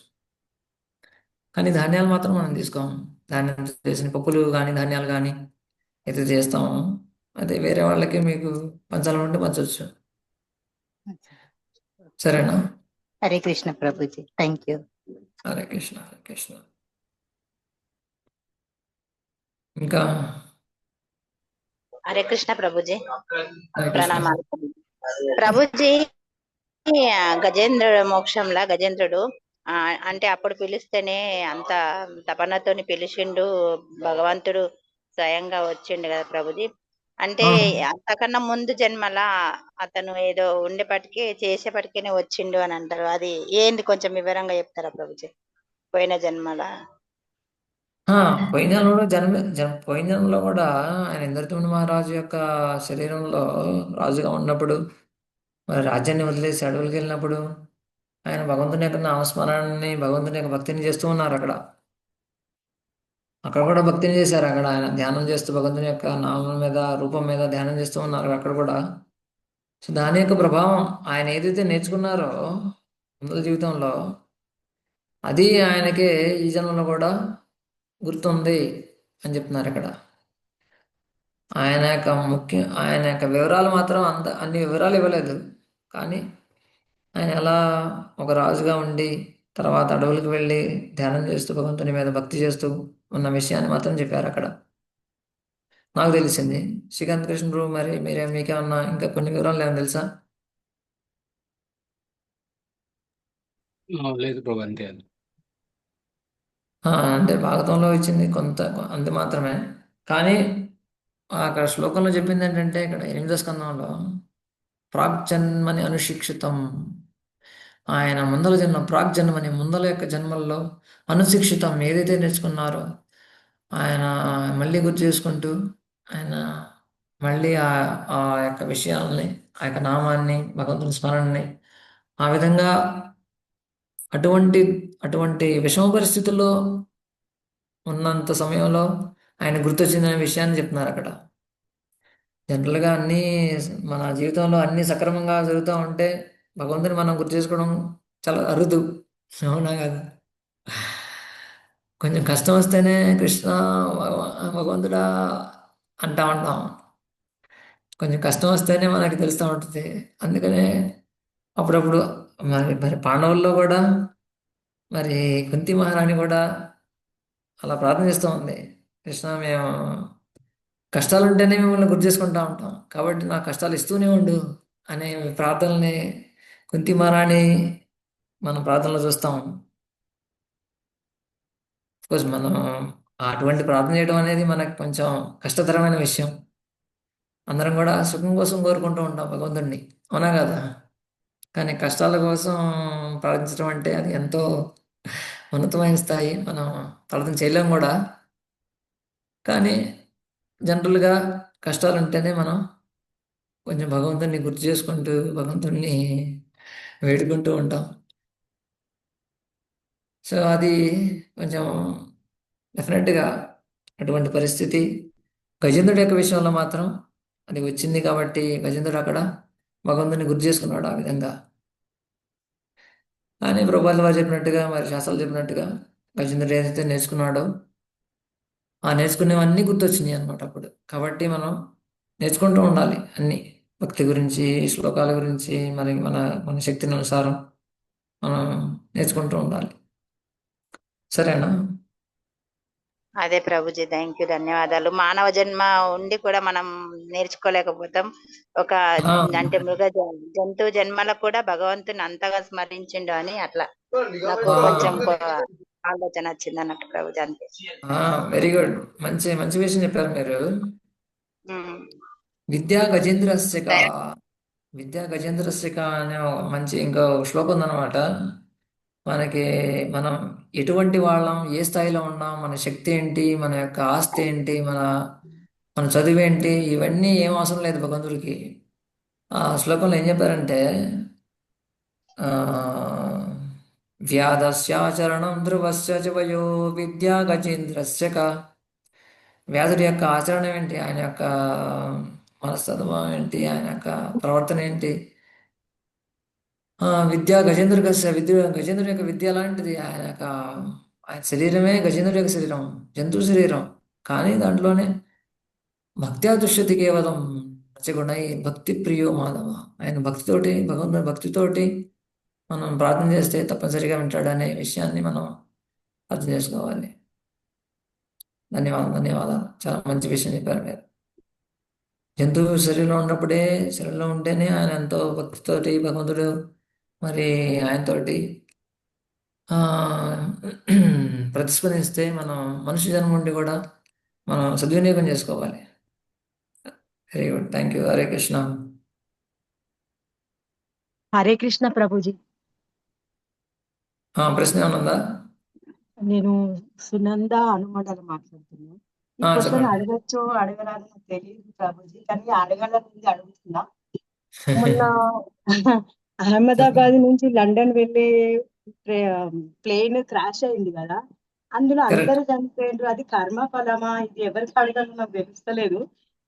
S1: కానీ ధాన్యాలు మాత్రం మనం తీసుకోము. ధాన్యంతో చేసిన పప్పులు కానీ ధాన్యాలు కానీ ఏదైతే చేస్తామో అదే వేరే వాళ్ళకి మీకు పంచాలనుకుంటే పంచవచ్చు. సరేనా?
S5: Hare Krishna Prabhuji, thank you.
S1: హరే కృష్ణ, హరే కృష్ణ. ఇంకా
S6: హరే కృష్ణ ప్రభుజీ,
S1: హరే కృష్ణ.
S6: ప్రణామాలు ప్రభుజీ. గజేంద్రుడు మోక్షంలా గజేంద్రుడు అంటే అప్పుడు పిలిస్తేనే అంత తపనతోని పిలిచిండు, భగవంతుడు స్వయంగా వచ్చిండు కదా ప్రభుజీ. అంటే అంతకన్నా ముందు జన్మలా అతను ఏదో ఉండేపటికి చేసేపటికేనే వచ్చిండు అని అంటారు, అది ఏంది కొంచెం వివరంగా చెప్తారా ప్రభుజీ? పోయిన జన్మలా
S1: పోయిన జన్మలో కూడా ఆయన ఇంద్రద్యుమ్న మహారాజు యొక్క శరీరంలో రాజుగా ఉన్నప్పుడు, మరి రాజ్యాన్ని వదిలేసి అడవులకు వెళ్ళినప్పుడు ఆయన భగవంతుని యొక్క నామస్మరణని, భగవంతుని యొక్క భక్తిని చేస్తూ ఉన్నారు అక్కడ. అక్కడ కూడా భక్తిని చేశారు. అక్కడ ఆయన ధ్యానం చేస్తూ భగవంతుని యొక్క నామం మీద, రూపం మీద ధ్యానం చేస్తూ ఉన్నారు అక్కడ కూడా. సో దాని యొక్క ప్రభావం, ఆయన ఏదైతే నేర్చుకున్నారో ముందల జీవితంలో, అది ఆయనకి ఈ జన్మలో కూడా గుర్తుంది అని చెప్తున్నారు ఇక్కడ. ఆయన యొక్క వివరాలు మాత్రం అన్ని వివరాలు ఇవ్వలేదు. కానీ ఆయన ఎలా ఒక రాజుగా ఉండి తర్వాత అడవులకు వెళ్ళి ధ్యానం చేస్తూ భగవంతుని మీద భక్తి చేస్తూ ఉన్న విషయాన్ని మాత్రం చెప్పారు అక్కడ. నాకు తెలిసింది. శ్రీకాంత్ కృష్ణ ప్రభు, మరి మీకేమన్నా ఇంకా కొన్ని వివరాలు ఏమైనా తెలుసా?
S4: లేదు ప్రభు, అంతే.
S1: అంటే భాగవతంలో ఇచ్చింది అంత మాత్రమే. కానీ అక్కడ శ్లోకంలో చెప్పింది ఏంటంటే, ఇక్కడ 8వ స్కందంలో ప్రాగ్జన్మని అనుశిక్షితం, ఆయన ప్రాగ్జన్మని ముందల యొక్క జన్మల్లో అనుశిక్షితం ఏదైతే నేర్చుకున్నారో ఆయన మళ్ళీ గుర్తు చేసుకుంటూ, ఆయన మళ్ళీ ఆ యొక్క విషయాల్ని, ఆ యొక్క నామాన్ని, భగవంతుని స్మరణని ఆ విధంగా అటువంటి విషమ పరిస్థితుల్లో ఉన్నంత సమయంలో ఆయన గుర్తొచ్చిందనే విషయాన్ని చెప్తున్నారు అక్కడ. జనరల్గా అన్నీ మన జీవితంలో అన్నీ సక్రమంగా జరుగుతూ ఉంటే భగవంతుని మనం గుర్తు చేసుకోవడం చాలా అరుదు. అవునా కదా? కొంచెం కష్టం వస్తేనే కృష్ణ భగవంతుడా అంటా ఉంటాం. కొంచెం కష్టం వస్తేనే మనకి తెలుస్తూ ఉంటుంది. అందుకనే అప్పుడప్పుడు మరి మరి పాండవుల్లో కూడా మరి కుంతి మహారాణి కూడా అలా ప్రార్థన చేస్తూ ఉంది. కృష్ణ మేము కష్టాలు ఉంటేనే మిమ్మల్ని గుర్తు చేసుకుంటా ఉంటాం, కాబట్టి నా కష్టాలు ఇస్తూనే ఉండు అనే ప్రార్థనల్ని కుంతి మహారాణి మనం ప్రార్థనలో చూస్తాం. కోర్స్ మనం అటువంటి ప్రార్థన చేయడం అనేది మనకు కొంచెం కష్టతరమైన విషయం. అందరం కూడా సుఖం కోసం కోరుకుంటూ ఉంటాం భగవంతుడిని, అవునా కదా? కానీ కష్టాల కోసం ప్రార్థించడం అంటే అది ఎంతో ఉన్నతమైన స్థాయి. మనం ప్రార్థన చేయలేం కూడా. కానీ జనరల్గా కష్టాలు ఉంటేనే మనం కొంచెం భగవంతుడిని గుర్తు చేసుకుంటూ భగవంతుడిని వేడుకుంటూ ఉంటాం. సో అది కొంచెం డెఫినెట్గా అటువంటి పరిస్థితి గజేంద్రుడి యొక్క విషయంలో మాత్రం అది వచ్చింది. కాబట్టి గజేంద్రుడు అక్కడ భగవంతుని గుర్తు చేసుకున్నాడు ఆ విధంగా. కానీ ప్రభుపాదుల వారు చెప్పినట్టుగా, మరి శాస్త్రాలు చెప్పినట్టుగా గజేంద్రుడు ఏదైతే నేర్చుకున్నాడో ఆ నేర్చుకునేవన్నీ గుర్తొచ్చినాయి అన్నమాట అప్పుడు. కాబట్టి మనం నేర్చుకుంటూ ఉండాలి అన్ని, భక్తి గురించి, శ్లోకాల గురించి, మరి మన మన శక్తిని అనుసారం మనం నేర్చుకుంటూ ఉండాలి. సరేనా?
S6: అదే ప్రభుజీ, థ్యాంక్ యూ, ధన్యవాదాలు. మానవ జన్మ ఉండి కూడా మనం నేర్చుకోలేకపోతాం. ఒక
S1: ఆ,
S6: అంటే జంతు జన్మలకు కూడా భగవంతుని అంతగా స్మరించిండు అని అట్లా నాకు
S1: ఆ,
S6: కొంచెం ఆలోచన వచ్చింది అన్నట్టు ప్రభుజీ, అంతే.
S1: Very good. మంచి మంచి విషయం చెప్పారు మీరు.
S6: ఉమ్.
S1: విద్యా గజేంద్రస్య కా
S6: థాంక్-
S1: విద్యా గజేంద్రస్య కా అనే ఒక మంచి ఇంకో శ్లోకం ఉందన్నమాట. మనకి మనం ఎటువంటి వాళ్ళం, ఏ స్థాయిలో ఉన్నాం, మన శక్తి ఏంటి, మన యొక్క ఆస్తి ఏంటి, మన చదువు ఏంటి, ఇవన్నీ ఏం అవసరం లేదు భగవంతుడికి. ఆ శ్లోకంలో ఏం చెప్పారంటే ఆ, వ్యాధస్యాచరణం ధ్రువస్య చ వయో విద్యా గజేంద్రస్య కా. వ్యాధుడి యొక్క ఆచరణ ఏంటి, ఆయన యొక్క మనస్తత్వం ఏంటి, ఆయన యొక్క ప్రవర్తన ఏంటి. విద్య గజేంద్రుడి యొక్క విద్య లాంటిది. ఆయన శరీరమే గజేంద్రుడి యొక్క శరీరం, జంతు శరీరం. కానీ దాంట్లోనే భక్త్యా దుష్యతి కేవలం రచగుణై భక్తి ప్రియో మాధవ. ఆయన భక్తితోటి, భగవంతుని భక్తితోటి మనం ప్రార్థన చేస్తే తప్పనిసరిగా వింటాడు అనే విషయాన్ని మనం అర్థం చేసుకోవాలి. ధన్యవాదాలు. చాలా మంచి విషయం చెప్పారు మీరు. జంతువు శరీరంలో ఉంటేనే ఆయన ఎంతో భక్తితోటి భగవంతుడు మరి ఆయనతోటి ఆ, ప్రతిస్పందిస్తే మనం మనిషి జన్మ నుండి కూడా మనం సద్వినియోగం చేసుకోవాలి. Very good, thank you. Hare Krishna.
S7: Hare Krishna Prabhuji.
S1: ప్రశ్న ఏమైనా ఉందా?
S7: నేను సునంద అనుమండలం మాట్లాడుతున్నా. ఈ క్వశ్చన్
S1: చెప్పండి.
S7: అడగచ్చో అడగరాదో నాకు తెలియదు ప్రభుజీ, కానీ అడగాలని అడుగుతున్నా. మొన్న అహ్మదాబాద్ నుంచి లండన్ వెళ్ళే ప్లేన్ క్రాష్ అయింది కదా, అందులో
S1: కరెక్ట్.
S7: అందరూ చనిపోయారు. అది కర్మఫలమా? ఇది ఎవరికి అడగాలో నాకు తెలుస్తలేదు.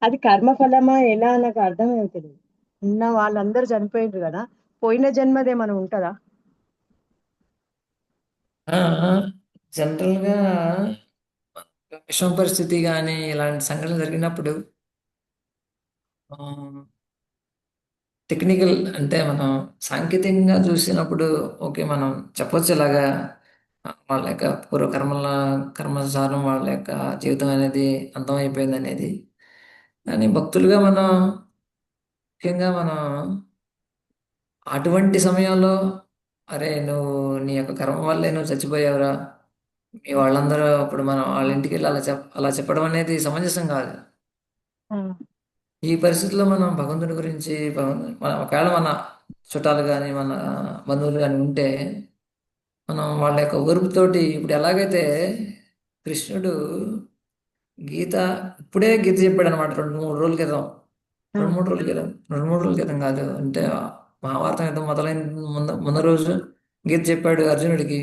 S7: అది కర్మఫలమా ఎలా నాకు అర్థమవుతలేదు. ఉన్న వాళ్ళందరూ చనిపోయారు కదా, పోయిన జన్మది ఏమైనా ఉంటుందా?
S1: జనరల్గా విషమ పరిస్థితి కానీ ఇలాంటి సంఘటనలు జరిగినప్పుడు టెక్నికల్ అంటే మనం సాంకేతికంగా చూసినప్పుడు ఓకే మనం చెప్పొచ్చు ఇలాగా వాళ్ళ యొక్క కర్మసారం, వాళ్ళ యొక్క జీవితం అనేది అంతమైపోయింది అనేది. కానీ భక్తులుగా మనం ముఖ్యంగా మనం అటువంటి సమయంలో అరే నువ్వు నీ యొక్క కర్మ వల్లే నువ్వు చచ్చిపోయావురా, మీ వాళ్ళందరూ ఇప్పుడు మనం వాళ్ళ ఇంటికి వెళ్ళి అలా చెప్పడం అనేది సమంజసం కాదు. ఈ పరిస్థితుల్లో మనం భగవంతుడి గురించి ఒకవేళ మన చుట్టాలు కానీ మన బంధువులు కానీ ఉంటే మనం వాళ్ళ యొక్క ఓర్పుతోటి, ఇప్పుడు ఎలాగైతే కృష్ణుడు గీత ఇప్పుడే గీత చెప్పాడు అనమాట 2-3 రోజుల క్రితం. 2-3 రోజుల క్రితం కాదు, అంటే మహాభారతం యుద్ధం మొదలైన ముందు రోజు గీత చెప్పాడు అర్జునుడికి.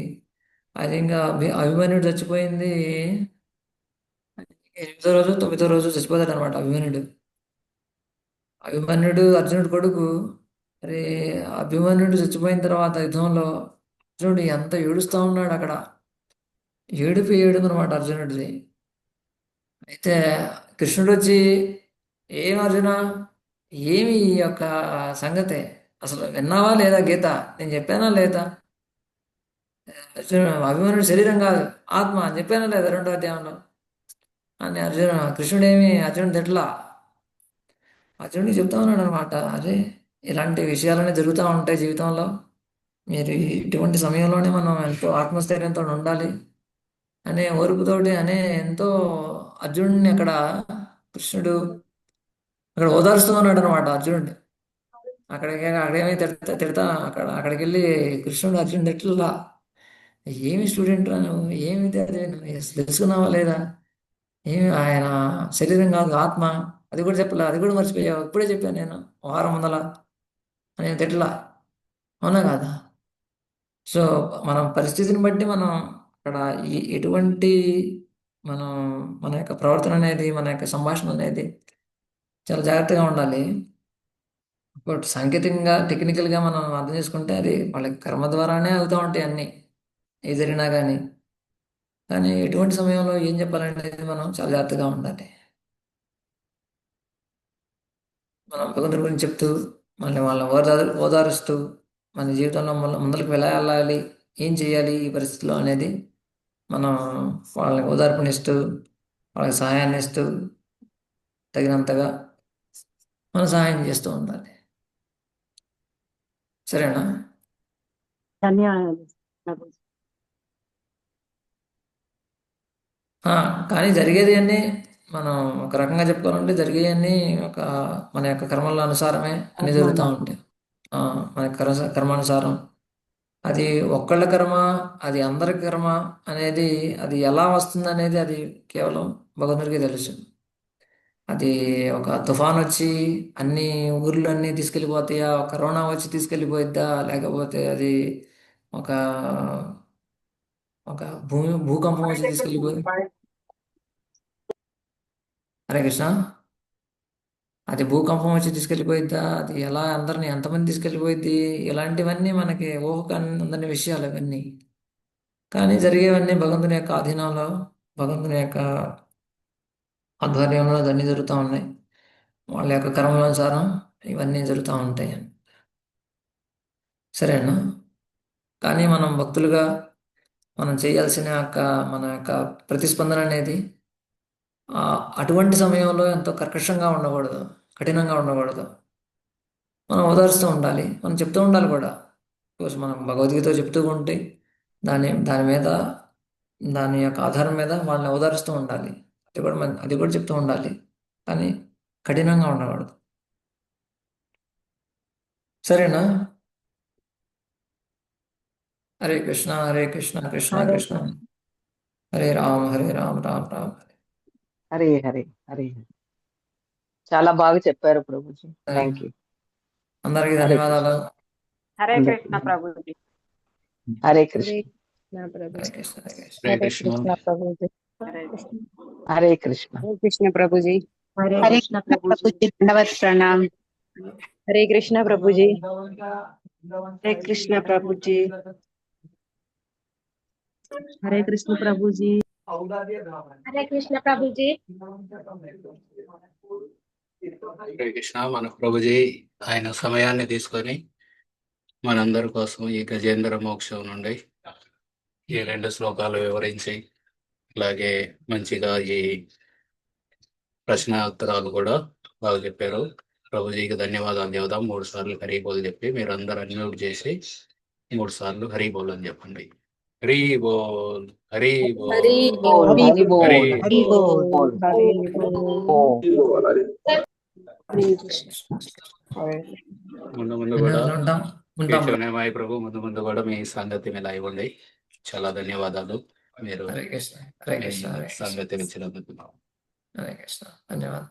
S1: అది ఇంకా అభిమన్యుడు చచ్చిపోయింది 8వ రోజు 9వ రోజు చచ్చిపోతాడు అనమాట అభిమన్యుడు. అభిమన్యుడు అర్జునుడు కొడుకు. మరి అభిమన్యుడు చచ్చిపోయిన తర్వాత యుద్ధంలో అర్జునుడు ఎంత ఏడుస్తూ ఉన్నాడు అక్కడ. ఏడుపు అనమాట అర్జునుడిది. అయితే కృష్ణుడు వచ్చి, ఏం అర్జున, ఏమి ఈ యొక్క సంగతి, అసలు విన్నావా లేదా గీత, నేను చెప్పానా లేదా? అభిమన్యుడు శరీరం కాదు ఆత్మ అని చెప్పానా లేదా 2వ అధ్యాయంలో అని కృష్ణుడేమి అర్జునుడు తిట్లా. అర్జునుడికి చెప్తా ఉన్నాడు అనమాట, అరే ఇలాంటి విషయాలన్నీ జరుగుతూ ఉంటాయి జీవితంలో. మీరు ఇటువంటి సమయంలోనే మనం ఎంతో ఆత్మస్థైర్యంతో ఉండాలి అనే ఓర్పుతోటి ఎంతో అర్జునుడిని అక్కడ కృష్ణుడు అక్కడ ఓదారుస్తూ ఉన్నాడు అనమాట అర్జునుడిని. అక్కడేమి తిడతా అక్కడికి వెళ్ళి కృష్ణుడు అర్జునుడు తిట్లా, ఏమి స్టూడెంట్ రా నువ్వు, ఏమి తెలుసుకున్నావా లేదా, ఏమి ఆయన శరీరం కాదు ఆత్మ, అది కూడా చెప్పలే, అది కూడా మర్చిపోయావు, ఇప్పుడే చెప్పాను నేను వారం ముందల అని తిట్లా, అవునా కాదా? సో మనం పరిస్థితిని బట్టి మనం అక్కడ ఎటువంటి మనం మన యొక్క ప్రవర్తన అనేది, మన యొక్క సంభాషణ అనేది చాలా జాగ్రత్తగా ఉండాలి. బట్ సాంకేతికంగా టెక్నికల్గా మనం అర్థం చేసుకుంటే అది వాళ్ళకి కర్మ ద్వారానే అవుతూ ఉంటాయి అన్నీ ఏ జరిగినా కానీ ఎటువంటి సమయంలో ఏం చెప్పాలనేది మనం చాలా జాగ్రత్తగా ఉండాలి. మనం భగవంతుడి గురించి చెప్తూ మళ్ళీ వాళ్ళని ఓదారుస్తూ మన జీవితంలో ముందరికి వెళ్ళాలి, ఏం చేయాలి ఈ పరిస్థితిలో అనేది మనం వాళ్ళని ఓదార్పునిస్తూ వాళ్ళకి సహాయాన్ని ఇస్తూ తగినంతగా మనం సహాయం చేస్తూ ఉండాలి. సరేనా?
S7: ధన్యవాదాలు ప్రభుజీ.
S1: కానీ జరిగేది అన్నీ మనం ఒక రకంగా చెప్పుకోవాలంటే జరిగేవన్నీ మన యొక్క కర్మల అనుసారమే అన్ని జరుగుతూ ఉంటాయి. మన కర్మానుసారం అది ఒక్కళ్ళ కర్మ, అది అందరి కర్మ అనేది అది ఎలా వస్తుంది అనేది అది కేవలం భగవంతుడికి తెలుసు. అది ఒక తుఫాన్ వచ్చి అన్ని ఊర్లు అన్నీ తీసుకెళ్ళిపోతాయా, కరోనా వచ్చి తీసుకెళ్ళిపోయిద్దా, లేకపోతే అది ఒక ఒక భూకంపం వచ్చి తీసుకెళ్ళిపోయి, హరే కృష్ణ, అది భూకంపం వచ్చి తీసుకెళ్ళిపోయిద్దా, అది ఎలా అందరిని ఎంతమంది తీసుకెళ్ళిపోయిద్ది, ఇలాంటివన్నీ మనకి ఊహకు అందని విషయాలు ఇవన్నీ. కానీ జరిగేవన్నీ భగవంతుని యొక్క ఆధీనంలో, భగవంతుని యొక్క ఆధ్వర్యంలో అన్నీ జరుగుతూ ఉన్నాయి. వాళ్ళ యొక్క కర్మలానుసారం ఇవన్నీ జరుగుతూ ఉంటాయి. సరేనా? కానీ మనం భక్తులుగా మనం చేయాల్సిన మన యొక్క ప్రతిస్పందన అనేది అటువంటి సమయంలో ఎంతో కర్కశంగా ఉండకూడదు, కఠినంగా ఉండకూడదు. మనం ఓదారుస్తూ ఉండాలి, మనం చెప్తూ ఉండాలి కూడా. మనం భగవద్గీత చెప్తూ ఉంటే దాని మీద దాని యొక్క ఆధారం మీద వాళ్ళని ఓదారుస్తూ ఉండాలి. అది కూడా చెప్తూ ఉండాలి, కానీ కఠినంగా ఉండకూడదు. సరేనా? హరే కృష్ణ హరే కృష్ణ కృష్ణ కృష్ణ హరే రామ రామ రామ
S3: హరే హరే హరే. చాలా బాగా చెప్పారు ప్రభుజీ. Thank you.
S1: అందరికీ ధన్యవాదాలు.
S7: హరే కృష్ణ ప్రభుజీ.
S3: హరే కృష్ణ.
S1: హరే కృష్ణ హరే కృష్ణ
S4: హరే కృష్ణ.
S2: ప్రభుజీ.
S3: హరే కృష్ణ.
S2: హరే కృష్ణ ప్రభుజీ.
S7: హరే
S5: హరే
S7: కృష్ణ ప్రభుజీ.
S5: దండవత్ ప్రణామ్.
S2: హరే కృష్ణ ప్రభుజీ.
S7: హరే కృష్ణ ప్రభుజీ. హరే కృష్ణ ప్రభుజీ.
S2: హరే కృష్ణ ప్రభుజీ.
S4: హరే కృష్ణ. మన ప్రభుజీ ఆయన సమయాన్ని తీసుకొని మనందరి కోసం ఈ గజేంద్ర మోక్షం నుండి ఈ 2 శ్లోకాలు వివరించి, అలాగే మంచిగా ఈ ప్రశ్నోత్తరాలు కూడా బాగా చెప్పారు. ప్రభుజీకి ధన్యవాదాలు చెబుదాం. 3 సార్లు హరి బోల్ చెప్పి మీరు అందరు అన్మ్యూట్ చేసి 3 సార్లు హరి బోల్ అని చెప్పండి. హరి బోల్ హరి బోల్
S2: హరి
S3: బోల్ హరి బోల్
S4: హరి
S3: హరి
S4: బోల్.
S3: బోల్
S2: హరి
S4: ముందు ముందు కూడా
S1: ఉంటాం
S4: కేశవనేమాయ ప్రభు, ముందు ముందు కూడా మీ సంగతి మీద ఇవ్వండి. చాలా ధన్యవాదాలు మీరు
S1: హరే కృష్ణ హరే
S4: మీ
S1: కృష్ణ హరే కృష్ణ
S4: సంగతి ఇచ్చినందుకు.
S1: హరే కృష్ణ ధన్యవాదాలు.